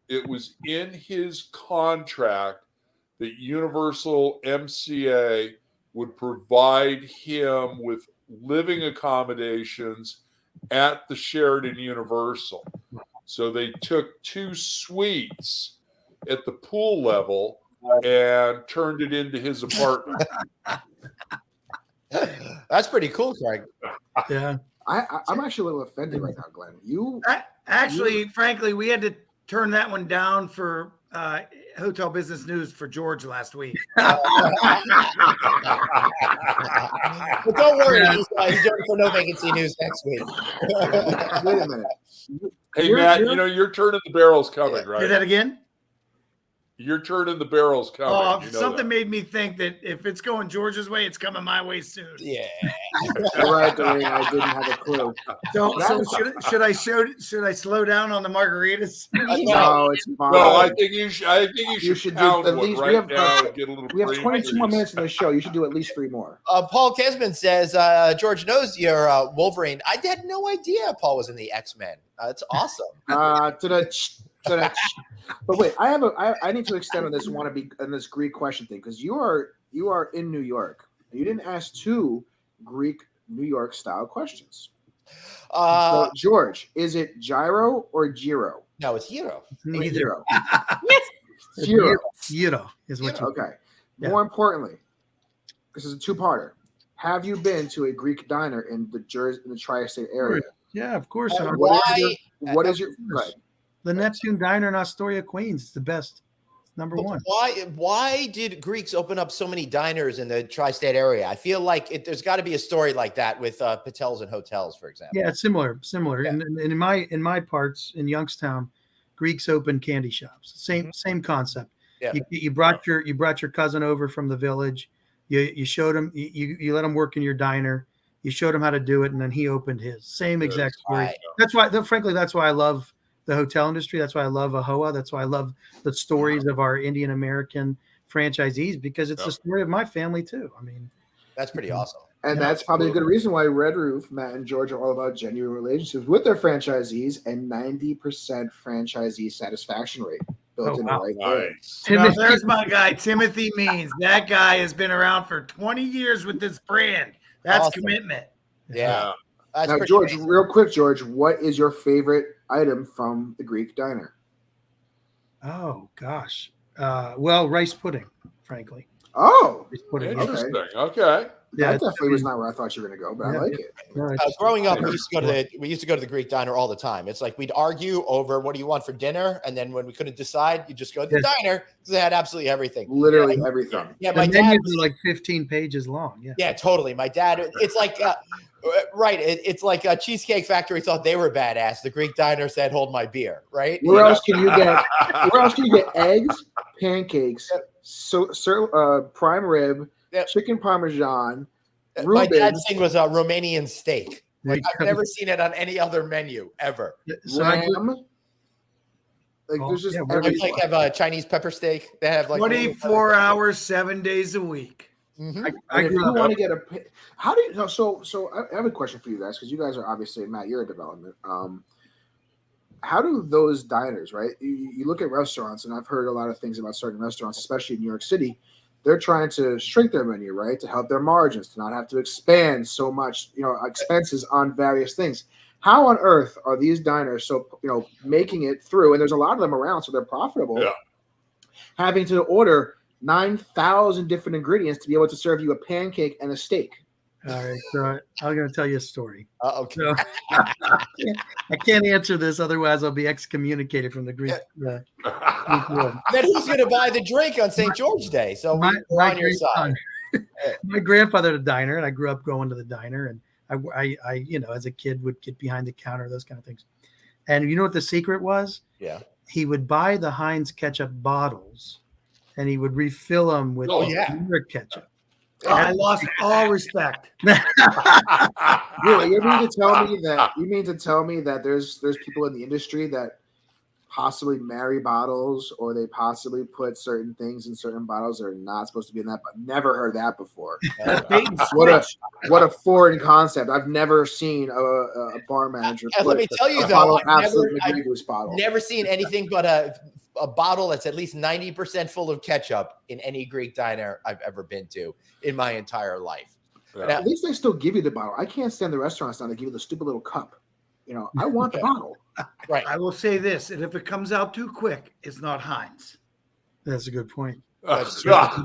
it was in his contract that Universal MCA would provide him with living accommodations at the Sheraton Universal. So they took 2 suites at the pool level and turned it into his apartment. That's pretty cool, Craig. Yeah. I'm actually a little offended right now, Glenn. You Actually, frankly, we had to turn that one down for Hotel Business News for George last week. But don't worry, he's doing for No Vacancy News next week. wait a minute. Hey, Matt, you know, your turn in the barrel's coming, Say right? that again? Your turn in the barrel's coming. Oh, You know something that. made me think that if it's going George's way, it's coming my way soon. Yeah. You're right, Dwayne. I didn't have a clue. So should I slow down on the margaritas? No, it's fine. No, I think you should should do pound at one least- we right have- now and get a little We have cream 22 more grease. minutes in the show. You should do at least 3 more. Paul Kesman says George knows you're Wolverine. I had no idea Paul was in the X-Men. It's awesome. But wait, I need to extend on this Greek question thing, because you are in New York. You didn't ask 2 Greek New York style questions. So, George, is it gyro or gyro? No, it's Hero. Neither. Gyro. It's Gyro. Gyro is what you. Okay. Yeah. More importantly, this is a 2-parter. Have you been to a Greek diner in the tri-state area? Yeah, of course. What is your right? The Neptune Diner in Astoria, Queens. It's the best. It's number But one. why did Greeks open up so many diners in the tri-state area? I feel like there's got to be a story like that with Patels and hotels, for example. Yeah, it's similar. Yeah. And in my parts in Youngstown, Greeks open candy shops. Same concept. Yeah. You brought your cousin over from the village. You showed him. You let him work in your diner. You showed him how to do it, and then he opened his. Same exact story. Right. That's why I love the hotel industry. That's why I love AHOA. That's why I love the stories of our Indian American franchisees, because it's the story of my family too. I mean, That's pretty awesome. And that's probably a good reason why Red Roof, Matt and George are all about genuine relationships with their franchisees and 90% franchisee satisfaction rate built in wow. right there. Nice. Now, there's my guy, Timothy Means. That guy has been around for 20 years with this brand. That's Awesome. commitment. Yeah. That's Now, pretty George, amazing. real quick, George, what is your favorite item from the Greek diner? oh gosh. Well, rice pudding, frankly. Oh, Just put it in. Interesting. Okay. Yeah, that definitely was not where I thought you were going to go, but Yeah. I like it. no, it's- Growing up, we used to go to the Greek diner all the time. It's like we'd argue over what do you want for dinner, and then when we couldn't decide, you just go to the diner because they had absolutely everything. Literally everything. Yeah, the my dad. menus are like 15 pages long. Yeah. Yeah, totally. My dad. It's like right. It's like a Cheesecake Factory thought they were badass. The Greek diner said, "Hold my beer." Right. Where else can you get? Where else can you get eggs, pancakes, prime rib, Yep. chicken parmesan? My Reuben. dad's thing was a Romanian steak. Like, They I've never seen it on any other menu ever. So I grew- Lamb. Like there's just yeah, They everything. like have a Chinese pepper steak. They have like 24 hours, 7 days a week. Mhm. I And if grew you up. want to get how do you so I have a question for you guys because you guys are obviously Matt, you're a development. How do those diners, right? You look at restaurants, and I've heard a lot of things about certain restaurants, especially in New York City. They're trying to shrink their menu, right, to help their margins, to not have to expand so much, expenses on various things. How on earth are these diners so making it through? And there's a lot of them around, so they're profitable. Yeah. Having to order 9,000 different ingredients to be able to serve you a pancake and a steak. All right. So I'm going to tell you a story. Okay. So I can't answer this, otherwise I'll be excommunicated from the Greek. Greek world. Then who's going to buy the drink on St. George Day? So we're on your side. My grandfather had a diner, and I grew up going to the diner, and I as a kid would get behind the counter, those kind of things. And you know what the secret was? Yeah. He would buy the Heinz ketchup bottles, and he would refill them with Limerick ketchup. I lost all respect. You mean to tell me that there's people in the industry that possibly marry bottles, or they possibly put certain things in certain bottles that are not supposed to be in that? But never heard that before. What a foreign concept! I've never seen a bar manager. Let me tell you a though, bottle, I've absolute never, McGregor's bottle. never seen anything but a bottle that's at least 90% full of ketchup in any Greek diner I've ever been to in my entire life. Yeah. Now, At least they still give you the bottle. I can't stand the restaurants now. They give you the stupid little cup. I want the bottle. right. I will say this, and if it comes out too quick, it's not Heinz. That's a good point. That's That's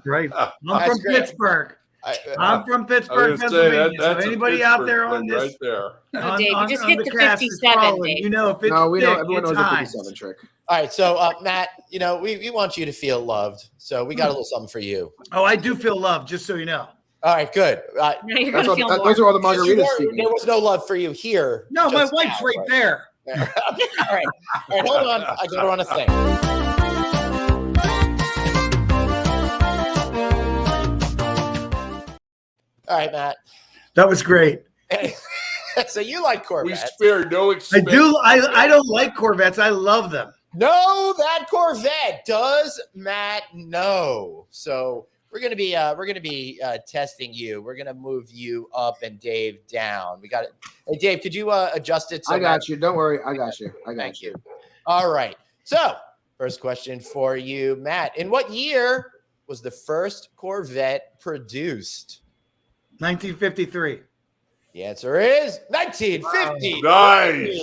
right. I'm That's from great. Pittsburgh. I I'm from Pittsburgh, Pennsylvania. So anybody out there on this, right there. Oh, Dave, you just hit the cast is 57, following, Dave. if it's No, we know. thick, Everyone it's knows the Heinz. 57 trick. all right. So, Matt, we want you to feel loved. So we got a little something for you. Oh, I do feel love, just so you know. All right, good. Now you're going to feel more. Those are all the Because you margaritas. weren't- speaking. there was no love for you here. No, my just wife's now, right but- there. All right, hold on. I got her on a thing. All right, Matt. That was great. So you like We Corvette? spare no I expense. do. I don't like Corvettes. I love them. No, that Corvette. Does Matt know? So we're gonna be testing you. We're gonna move you up and Dave down. We got it. Hey, Dave, could you adjust it? So I got you. Don't worry. I got you. Thank you. All right. So first question for you, Matt. In what year was the first Corvette produced? 1953. The answer is 1950. Nice.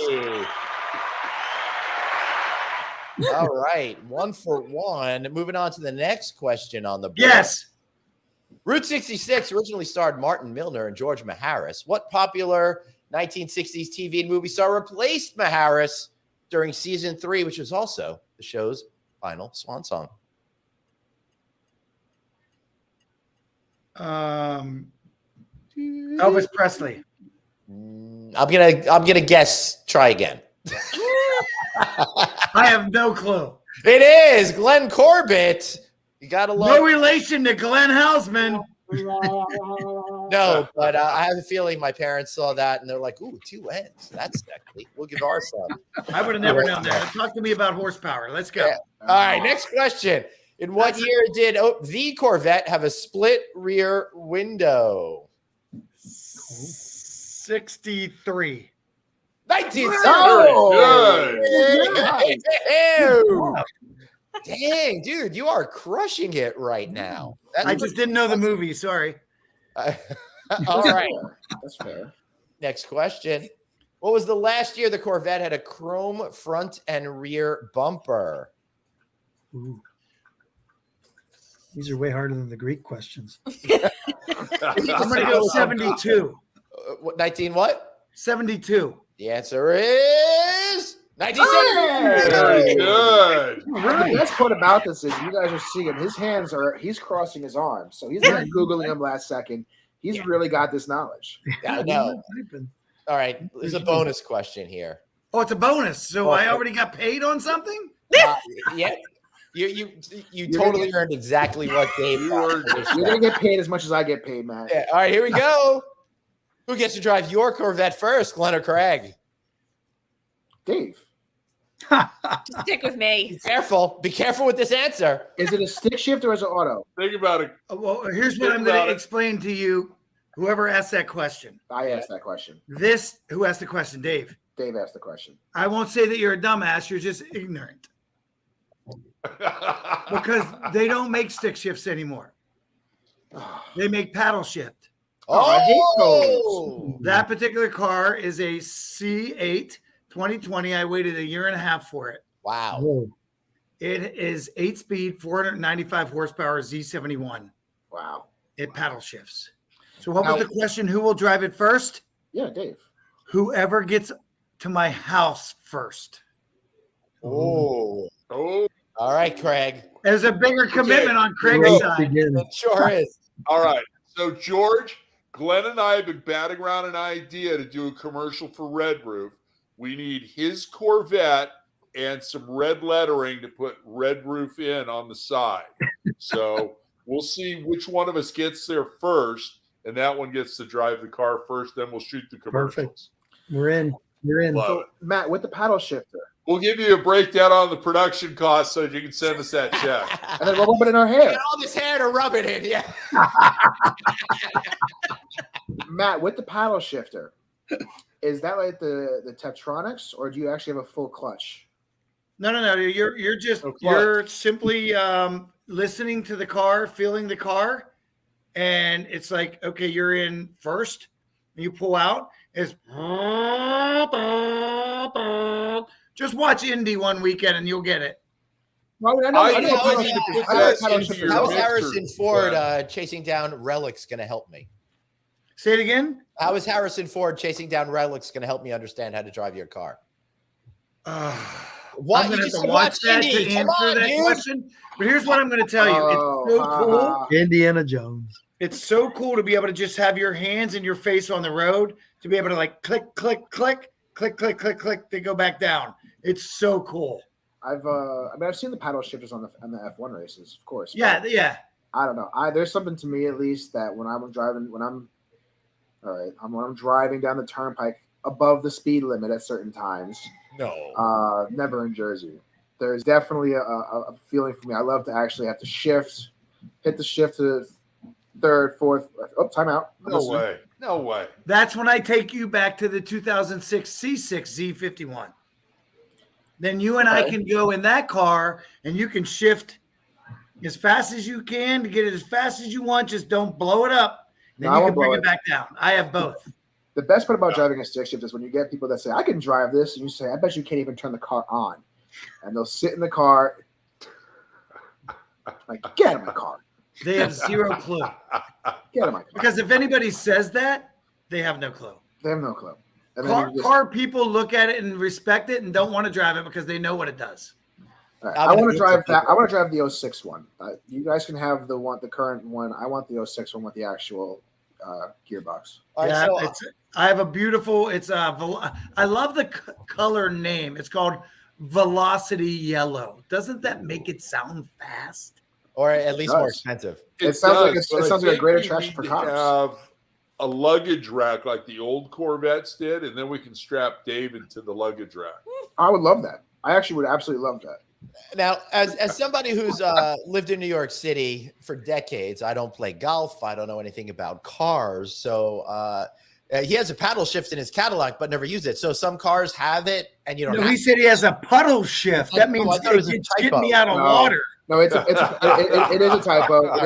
All right, 1 for 1. Moving on to the next question on the board. Yes. Route 66 originally starred Martin Milner and George Maharis. What popular 1960s TV and movie star replaced Maharis during season 3, which was also the show's final swan song? Elvis Presley. I'm gonna guess. Try again. I have no clue. It is Glenn Corbett. You gotta love. No relation to Glenn Houseman. No, but I have a feeling my parents saw that and they're like, "Ooh, 2 ends. That's sexy. We'll give our son." I would have never known that. Talk to me about horsepower. Let's go. Yeah. All right, next question. In what year did the Corvette have a split rear window? 63. 1970. Good. Dang, dude, you are crushing it right now. I just didn't know the movie. Sorry. All right. That's fair. Next question. What was the last year the Corvette had a chrome front and rear bumper? Ooh. These are way harder than the Greek questions. I'm going to go 72. 19 what? 72. The answer is 1970. Very good. The best part about this is you guys are seeing him. He's crossing his arms. So he's not Googling him last second. He's really got this knowledge. Yeah, I know. All right. There's a bonus question here. Oh, it's a bonus. So I already got paid on something? Yeah. You totally earned exactly what Dave You're going to get paid as much as I get paid, Matt. Yeah. All right, here we go. Who gets to drive your Corvette first, Glenn or Craig? Dave. Stick with me. Be careful. Be careful with this answer. Is it a stick shift or is it auto? Think about it. Well, here's what I'm going to explain to you. Whoever asked that question. I asked that question. Who asked the question? Dave. Dave asked the question. I won't say that you're a dumbass. You're just ignorant. Because they don't make stick shifts anymore. They make paddle shift. I hate those. That particular car is a C8 2020. I waited a year and a half for it. Wow. Whoa. It is 8-speed, 495 horsepower Z71. Wow. It paddle shifts. So what was the question? Who will drive it first? Yeah, Dave. Whoever gets to my house first. Oh. Oh, All right, Craig. There's a bigger commitment on Craig's Great side. beginning. It sure is. all right. So, George, Glenn and I have been batting around an idea to do a commercial for Red Roof. We need his Corvette and some red lettering to put Red Roof in on the side. So we'll see which one of us gets there first, and that one gets to drive the car first. Then we'll shoot the commercials. We're in. You're in. Love So, it. Matt, with the paddle shifter, We'll give you a breakdown on the production cost so that you can send us that check. and then we'll rub it in our hair. Get all this hair to rub it in. Yeah. Matt, with the paddle shifter, is that like the Tektronix, or do you actually have a full clutch? No. You're simply listening to the car, feeling the car, and it's like, okay, you're in first, and you pull out. It's just watch Indy one weekend and you'll get it. Well, I I know think paddle we need to shifter. put I know that paddle into shifter. your How's mixer, Harrison Ford Glenn. chasing down relics going to help me? Say it again. How is Harrison Ford chasing down relics going to help me understand how to drive your car? What? I'm You going to just have said to watch watch that Indy. to Come answer on, that dude. question. But here's what I'm going to tell you. It's so cool. Indiana Jones. It's so cool to be able to just have your hands and your face on the road, to be able to like click, click, click, click, click, click, click, to go back down. It's so cool. I've seen the paddle shifters on the F1 races, of course. but Yeah. I don't know. There's something to me at least that when I'm driving down the turnpike above the speed limit at certain times. No. Never in Jersey. There's definitely a feeling for me. I love to actually have to hit the shift to third, fourth. Oh, timeout. No way. That's when I take you back to the 2006 C6 Z51. Then you and I can go in that car and you can shift as fast as you can to get it as fast as you want. Just don't blow it up. Then No, I you won't can bring blow it back down. I have both. The best part about driving a stick shift is when you get people that say, I can drive this, and you say, I bet you can't even turn the car on. And they'll sit in the car, like, get out of my car. They have zero clue. Get out of my car. Because if anybody says that, they have no clue. They have no clue. And then Car people look at it and respect it and don't want to drive it because they know what it does. all right, I want to drive that. I want to drive the 06 one. You guys can have the current one. I want the 06 one with the actual gearbox. All right, Yeah, so I have a beautiful. I love the color name. It's called Velocity Yellow. Doesn't that make it sound fast? or at least It more does. expensive. It sounds but I like a think great we attraction need for to cops. have a luggage rack like the old Corvettes did, and then we can strap Dave into the luggage rack. I would love that. I actually would absolutely love that. Now, as somebody who's lived in New York City for decades, I don't play golf. I don't know anything about cars. So he has a paddle shift in his Cadillac, but never used it. So some cars have it, and you don't. No, have he said he has a puddle shift. That means I thought it was a it's getting typo. me out of No. water. No, it is a typo. It is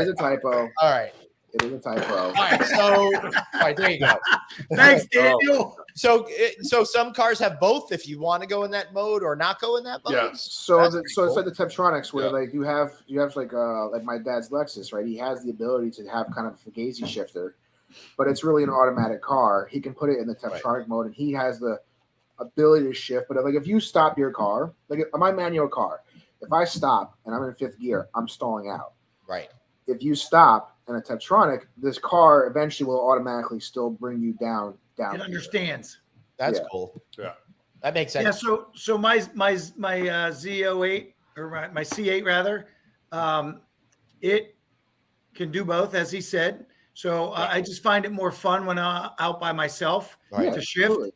a typo. All right. It is a typo. All right. So, all right, there you go. Thanks, Daniel. So some cars have both if you want to go in that mode or not go in that mode. Yes. So That's the, pretty so it's cool. like the Tiptronics where Yeah. like you have like my dad's Lexus, right? He has the ability to have kind of a Fugazi shifter, but it's really an automatic car. He can put it in the Tiptronic mode, and he has the ability to shift. But like if you stop your car, like my manual car, if I stop and I'm in fifth gear, I'm stalling out. Right. If you stop in a Tiptronic, this car eventually will automatically still bring you down. It understands. That's Yeah. cool. Yeah. That makes sense. Yeah. So my Z08 or my C8 rather, it can do both, as he said. So I just find it more fun when I'm out by myself Right. to shift Absolutely.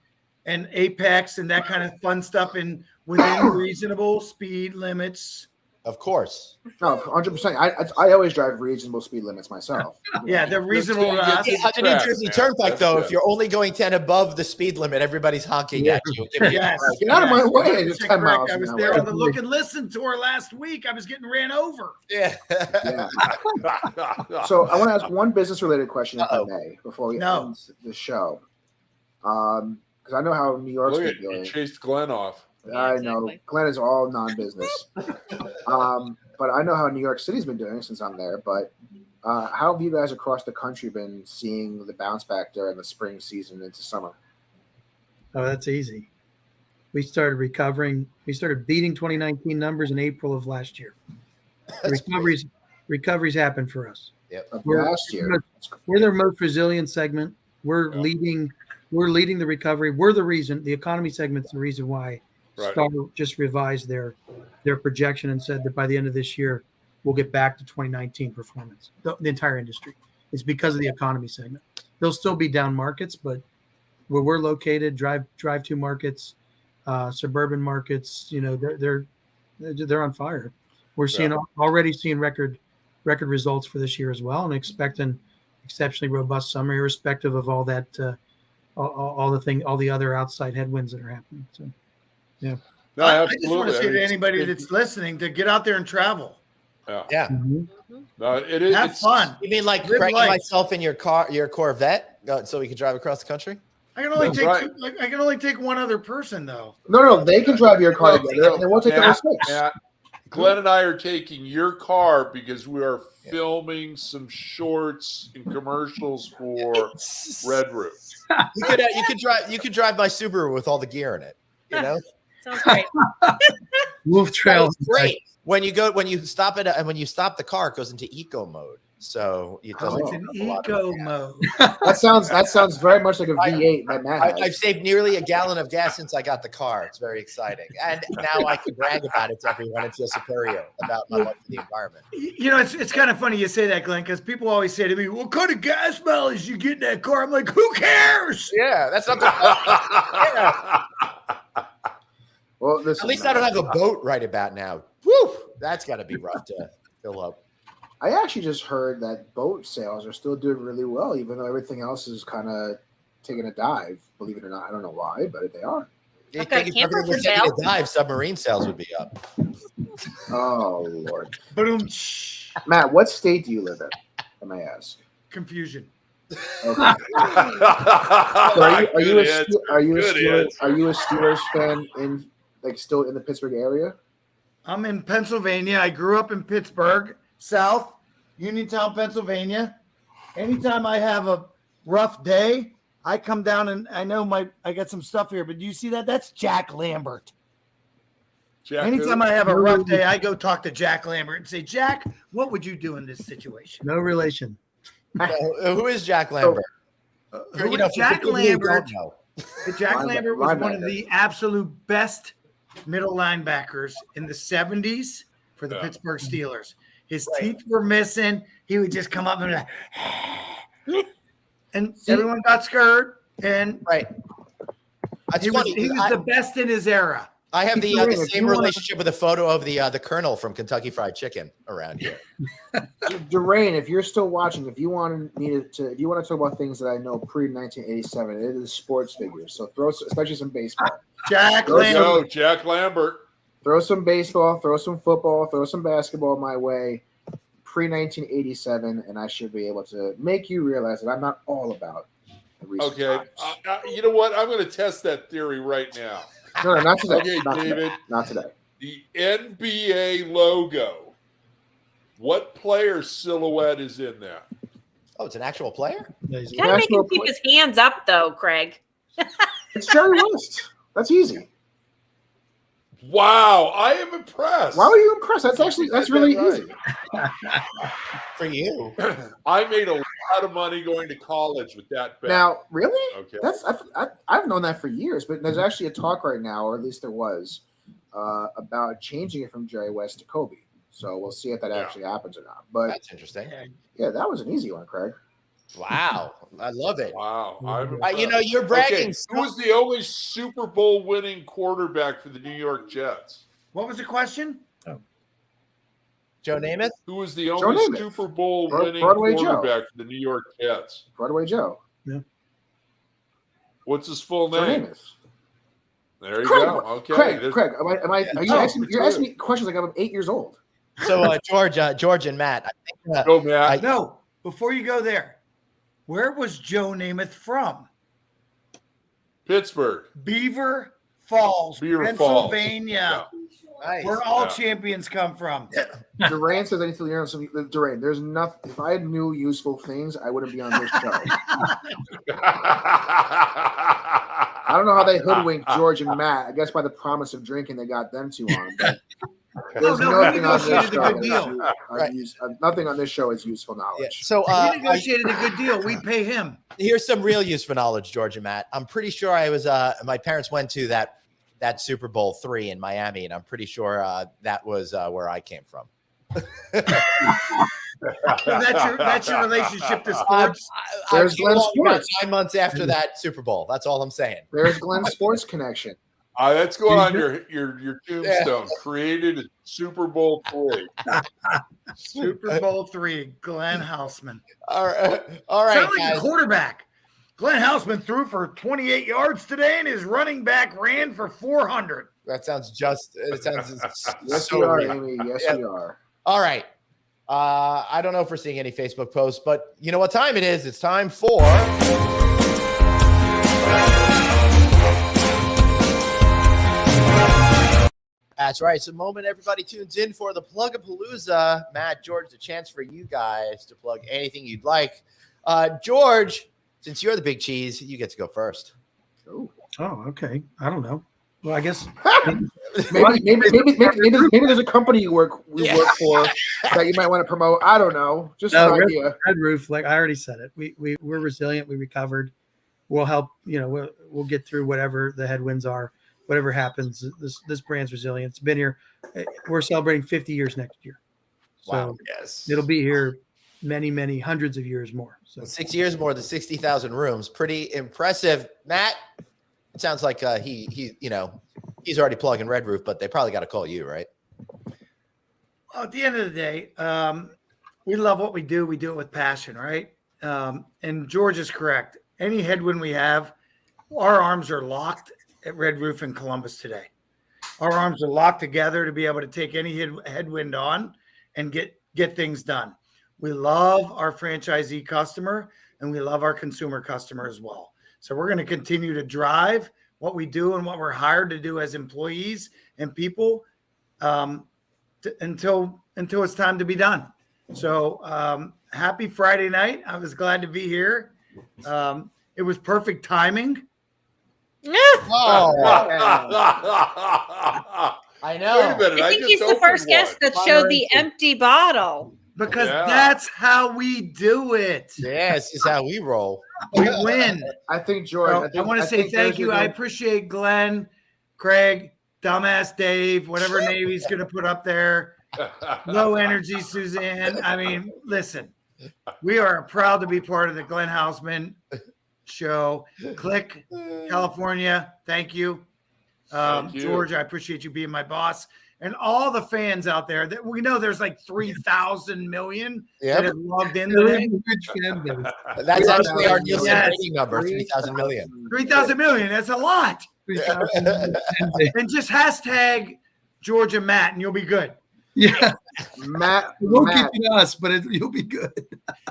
and apex and that kind of fun stuff in within reasonable speed limits. Of course. No, 100%. I always drive reasonable speed limits myself. Yeah, they're reasonable to us. Yeah, the New Track, Jersey man. Turnpike, That's though, good. if you're only going 10 above the speed limit, everybody's honking at you. Yes. Get out of my way. It's 10 correct. miles I was an there hour. on the look and listen tour last week. I was getting ran over. Yeah. Yeah. So I want to ask one business-related question, if I Uh-oh. may, before we No. end the show. Because I know how New York's Look been at you doing. chased Glenn off. Yeah, I know exactly. Glenn is all non-business. But I know how New York City's been doing since I'm there. But how have you guys across the country been seeing the bounce back during the spring season into summer? Oh, that's easy. We started recovering. We started beating 2019 numbers in April of last year. Recoveries happen for us. Of We're- last year, We're the most resilient segment. We're Yeah. leading. We're leading the recovery. We're the reason. The economy segment's the reason why Right. Star just revised their projection and said that by the end of this year we'll get back to 2019 performance. The entire industry. It's because of the economy segment. There'll still be down markets, but where we're located, drive-to markets, suburban markets, you know, they're on fire. We're already seeing record results for this year as well, and expect an exceptionally robust summer, irrespective of all that, all the other outside headwinds that are happening. So, yeah. No, I absolutely. just want to say I mean, to anybody that's listening to get out there and travel. Yeah. No, it is. Have it's- fun. You mean like Live cranking life. myself in your Corvette so we can drive across the country? I can only That's take right. I can only take one other person though. no, they can drive your car Well, together, and they won't take the Matt, mistakes. Matt, Glenn and I are taking your car because we are filming some shorts and commercials for Red Roof. You could drive my Subaru with all the gear in it. You know, Sounds great. Wolf Trail. it's great. When you stop it and when you stop the car, it goes into eco mode. So it Oh, doesn't. it's in take up a lot of eco gas. mode. That sounds very much like a V8 that Matt has. I've saved nearly a gallon of gas since I got the car. It's very exciting, and now I can brag about it to everyone and feel superior about my love for the environment. You know, it's kind of funny you say that, Glenn, because people always say to me, "What kind of gas mileage you get in that car?" I'm like, "Who cares?" Yeah, that's not the. Well, listen, At least I don't have a boat right about now. Woo! That's got to be rough to fill up. I actually just heard that boat sales are still doing really well, even though everything else is kind of taking a dive. Believe it or not, I don't know why, but they are. You I've got a think if camper everyone was for taking sale. a dive, submarine sales would be up. Oh Lord, Boom. Matt, what state do you live in? I may ask. Confusion. Okay. So are you a Good Steelers fan in still in the Pittsburgh area? I'm in Pennsylvania. I grew up in Pittsburgh, South, Uniontown, Pennsylvania. Anytime I have a rough day, I come down and I got some stuff here, but do you see that? That's Jack Lambert. Jack Anytime who? I have a rough day, I go talk to Jack Lambert and say, "Jack, what would you do in this situation?" No relation. Who is Jack Lambert? Who You know, is for Jack people who don't Lambert? know. Jack Lambert was one of Linebacker. the absolute best middle linebackers in the 70s for the Yeah. Pittsburgh Steelers. His Right. teeth were missing. He would just come up and be like, and everyone got scared. And Right. That's he was, funny. he was the best in his era. I have the If same you wanna- relationship with a photo of the Colonel from Kentucky Fried Chicken around here. Durain, if you're still watching, if you want to talk about things that I know pre-1987, it is sports figures. So especially some baseball. Jack There we Lambert. Yo, Jack Lambert. Throw some baseball, throw some football, throw some basketball my way pre-1987, and I should be able to make you realize that I'm not all about in recent Okay. times. You know what? I'm going to test that theory right now. No, not today. Okay, not David. Today. Not today. The NBA logo. What player silhouette is in that? Oh, it's an actual player? Yeah, he's- Gotta make him keep his hands up, though, Craig. It's Jerry West. That's easy. Wow, I am impressed. Why were you impressed? That's really Right. easy. For you. I made a lot of money going to college with that bet. Now, really? Okay. I've known that for years, but there's actually a talk right now, or at least there was, about changing it from Jerry West to Kobe. So we'll see if that actually happens or not. But That's interesting. yeah, that was an easy one, Craig. Wow. I love it. Wow. I'm You know, you're bragging. Okay, who was the only Super Bowl winning quarterback for the New York Jets? What was the question? Joe Namath? Who was the only Namath. Super Bowl winning Broadway Joe. quarterback for the New York Jets? Broadway Joe. What's his full Joe name? Namath. There you Craig, go. Okay. Craig, you're asking me questions like I'm 8 years old. So, George and Matt, I think Go, Matt. No, before you go there, where was Joe Namath from? Pittsburgh. Beaver Falls, Beaver Falls. Pennsylvania, nice. where all Yeah. champions come from. Durant says I need to learn something. Durant, there's nothing. If I had new useful things, I wouldn't be on this show. I don't know how they hoodwinked George and Matt. I guess by the promise of drinking, they got them two on. But there's No, he nothing on this negotiated a show. good deal. Nothing on this show is useful Yeah. knowledge. So, He negotiated a good deal. We pay him. here's some real useful knowledge, George and Matt. I'm pretty sure I was. My parents went to that Super Bowl III in Miami, and I'm pretty sure that was where I came from. That's your relationship to sports. There's I came Glenn along about Sports. 9 months after that Super Bowl. That's all I'm saying. There's Glenn Sports connection. That's going on your tombstone. Created a Super Bowl III. Super Bowl III, Glenn Hausman. All right, Sound like guys. a quarterback. Glenn Hausman threw for 28 yards today, and his running back ran for 400. That sounds just. It sounds Yes, so we are, real. Amy. Yes, Yeah. we are. All right. I don't know if we're seeing any Facebook posts, but you know what time it is? It's time for. That's right. It's a moment everybody tunes in for the Plug-a-Palooza. Matt, George, the chance for you guys to plug anything you'd like. George, since you're the big cheese, you get to go first. Ooh. Oh, okay. I don't know. Well, I guess Maybe there's a company we work for that you might want to promote. I don't know. Just an idea. Red Roof, like I already said it. We're resilient. We recovered. We'll help. We'll get through whatever the headwinds are. Whatever happens, this brand's resilient. It's been here. We're celebrating 50 years next year. So Wow. Yes. it'll be here many, many hundreds of years more. So 6 years more than 60,000 rooms. Pretty impressive. Matt, it sounds like he's already plugging Red Roof, but they probably got to call you, right? Well, at the end of the day, we love what we do. We do it with passion, right? And George is correct. Any headwind we have, our arms are locked at Red Roof in Columbus today. Our arms are locked together to be able to take any headwind on and get things done. We love our franchisee customer and we love our consumer customer as well. So we're going to continue to drive what we do and what we're hired to do as employees and people until it's time to be done. So happy Friday night. I was glad to be here. It was perfect timing. Oh, I Wait a know. minute. I think just he's the opened first one. guest that showed the empty bottle. Because Yeah. that's how we do it. Yeah, this is how we roll. We win. I think George. So I want to say think thank there's you. a I good- appreciate Glenn, Craig, dumbass Dave, whatever name he's going to put up there. Low energy Suzanne. I mean, listen, we are proud to be part of the Glenn Hausman show. Click California. Thank you. Thank you. George, I appreciate you being my boss. And all the fans out there that we know there's like 3,000 million that Yep. have logged in They're a today. huge fan base. That's actually our Nielsen Yes. rating number, 3,000 million. 3,000 million. That's a lot. 3,000 fan base. And just hashtag George and Matt, and you'll be good. Yeah, Matt, it won't Matt, get you to us, but you'll be good.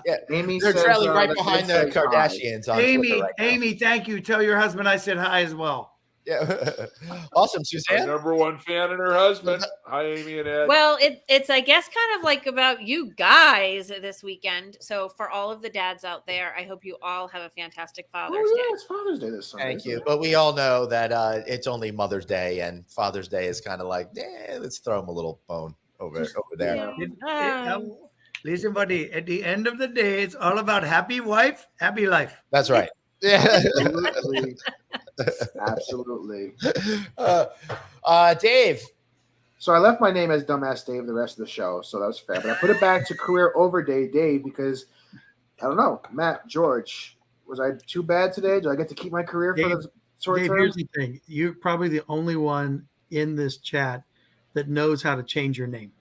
Yeah, Amy they're says, trailing right that behind Glenn the says hi. Kardashians on Twitter Amy, right now. Amy, thank you. Tell your husband I said hi as well. Yeah, awesome, Our Suzanne. number one fan and her husband. Hi, Amy and Ed. Well, it's I guess kind of like about you guys this weekend. So for all of the dads out there, I hope you all have a fantastic Father's Oh, Day. yeah, it's Father's Day this Sunday. Thank isn't you. it? But we all know that it's only Mother's Day, and Father's Day is kind of like, let's throw him a little bone over there. Yeah. Listen, buddy, at the end of the day, it's all about happy wife, happy life. That's right. Yeah. Absolutely. Absolutely. Dave. So I left my name as Dumbass Dave the rest of the show, so that was fair. But I put it back to Career Over Day Dave because, I don't know, Matt, George, was I too bad today? Do I get to keep my career for the short Dave, term? here's the thing. You're probably the only one in this chat that knows how to change your name.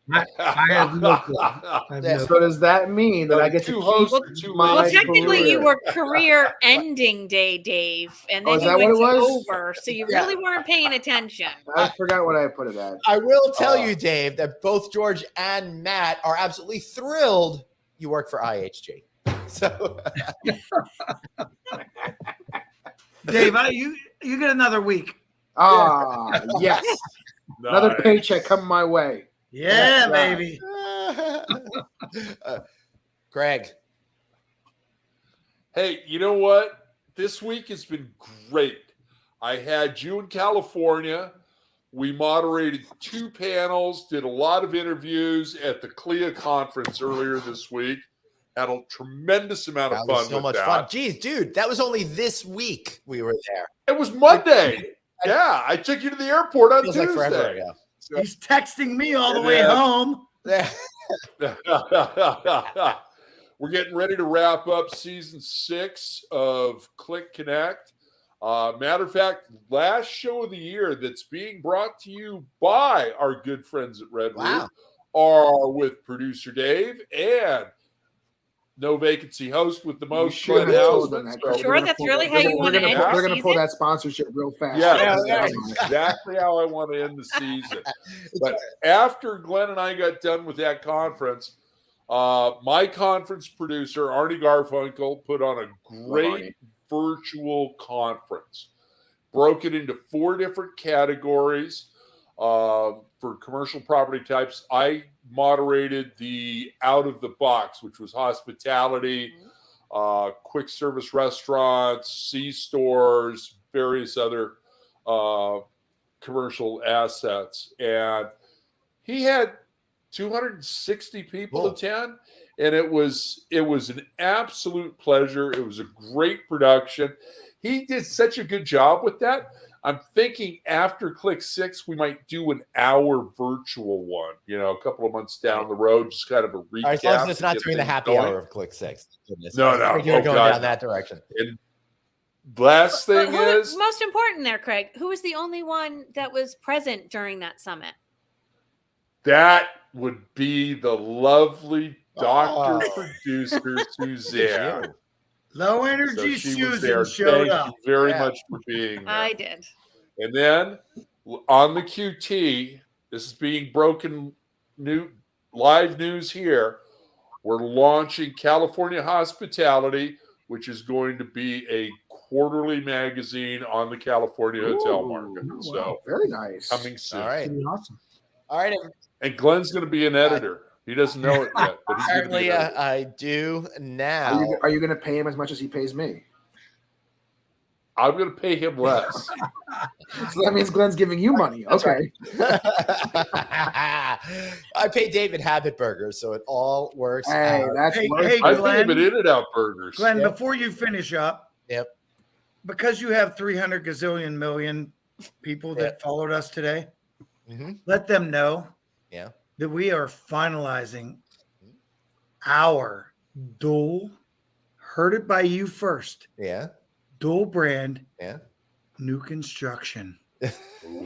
I have no clue. I have no So does that mean that I get to Two keep hosts are too my Well, late. technically, career? you were career ending day, Dave, and Oh, then is you that went what to it was? over, so you Yeah. really weren't paying attention. I forgot what I put it at. I will tell you, Dave, that both George and Matt are absolutely thrilled you work for IHG. So Dave, you get another week. Ah, yes. Another Nice. paycheck coming my way. Yeah, That's baby. Greg. Hey, you know what? This week has been great. I had you in California. We moderated 2 panels, did a lot of interviews at the CLIA conference earlier this week. Had a tremendous amount of That was fun so with much that. fun. Jeez, dude, that was only this week we were there. It was Monday. Yeah, I took you to the airport on Feels like forever Tuesday. ago. He's texting me all the It way is. home. Yeah. We're getting ready to wrap up season 6 of Click Connect. Matter of fact, last show of the year that's being brought to you by our good friends at Red Wow. Roof are with producer Dave and No Vacancy host with the most, should Glenn have told them Hausman. that, So- Greg. Sure, They're gonna that's pull really that- how you they're wanna gonna end pull- the They're going to pull season? that sponsorship real fast. Yeah, Yeah, that's yeah. exactly how I want to end the season. But after Glenn and I got done with that conference, my conference producer, Arnie Garfunkel, put on a great virtual conference. Broke it into 4 different categories for commercial property types. I moderated the out of the box, which was hospitality, quick service restaurants, C-stores, various other commercial assets. And he had 260 people Cool. attend, and it was an absolute pleasure. It was a great production. He did such a good job with that. I'm thinking after Click 6, we might do an hour virtual one, a couple of months down the road, just kind of a recap. As long as it's to not get during the things happy going. hour of Click 6. Goodness. No, I no. think you're Oh, going God, down no. that direction. And last thing is, Most important there, Craig. Who was the only one that was present during that summit? that would be the lovely Dr. Oh. Producer Suzanne. Low So energy she was Susan there. showed Thank up. you very Yeah. much for being there. I did. And then on the QT, this is being broken live news here. We're launching California Hospitality, which is going to be a quarterly magazine on the California hotel market. Ooh, So wow, very nice. coming soon. All right. Pretty awesome. All right. And Glenn's going to be an editor. He doesn't know it yet, but he's going to be Apparently, an editor. I do now. Are you going to pay him as much as he pays me? I'm going to pay him less. So that means Glenn's giving you money. That's Okay. I pay David Habit Burgers, so it all works Hey, out. that's Hey, worth hey, it. I Glenn. think of it In-N-Out Burgers. Glenn, Yep. before you finish up, Yep. because you have 300 gazillion million people that Yep. followed us today, Mm-hmm. let them know Yeah. that we are finalizing our dual, heard it by you first, Yeah. dual brand, Yeah. new construction.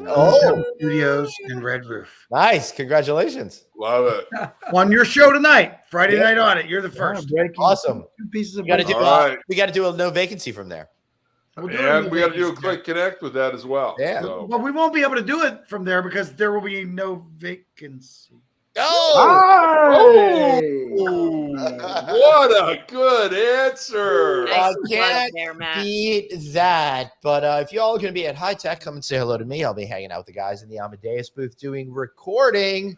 Oh, Studios and Red Roof. nice. Congratulations. Love it. On your show tonight, Friday Yeah. Night Audit. You're the first. Breaking Awesome. 2 pieces of We got to bread. do All right. we got to do a no vacancy from there. We'll do it in And the we got to do a Vegas click connect with that as well. Yeah. So. But we won't be able to do it from there because there will be no vacancy. Oh, Ooh, what a good answer. Nice I plug can't there, Matt. beat that. But if y'all are going to be at High Tech, come and say hello to me. I'll be hanging out with the guys in the Amadeus booth doing recording.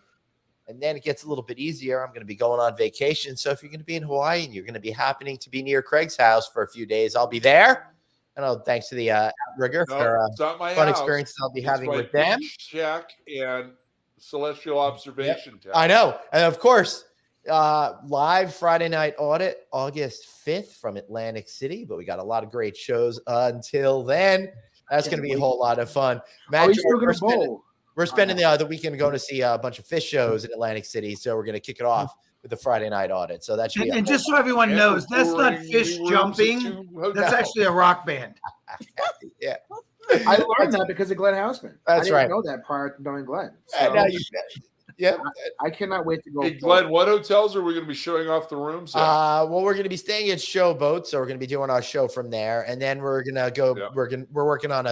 And then it gets a little bit easier. I'm going to be going on vacation. So if you're going to be in Hawaii and you're going to be happening to be near Craig's house for a few days, I'll be there. And thanks to the Outrigger for it's not my fun house. experience I'll be It's having my with them. shack and celestial observation tower. I know. And of course, live Friday Night Audit, August 5th from Atlantic City. But we got a lot of great shows until then. That's going to be a whole lot of fun. Matt, we're spending the weekend going to see a bunch of fish shows in Atlantic City. So we're going to kick it off with the Friday Night Audit. So that should be And just so everyone knows, that's not fish jumping. That's actually a rock band. Yeah. I learned that because of Glenn Houseman. That's I right. didn't know that prior to knowing Glenn. And now yeah. I cannot wait to go. Hey, Glenn, what hotels are we going to be showing off the rooms at? Well, we're going to be staying at Showboat, so we're going to be doing our show from there, and then we're going to go. Yeah. We're working on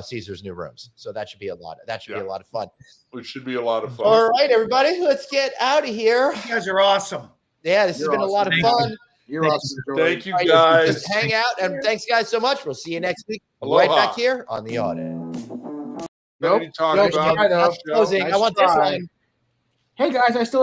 Caesar's new rooms, so that should be a lot. That should be a lot of fun. Which should be a lot of fun. All right, everybody, let's get out of here. You guys are awesome. Yeah, this has been a lot of fun. You're awesome. Thank you, All right, guys. just hang out, and thanks, guys, so much. We'll see you next week. Aloha. Right back here on the Audit. Nope. Talk Nice about try, though. Closing. Nice I want this try. one. Hey guys, I still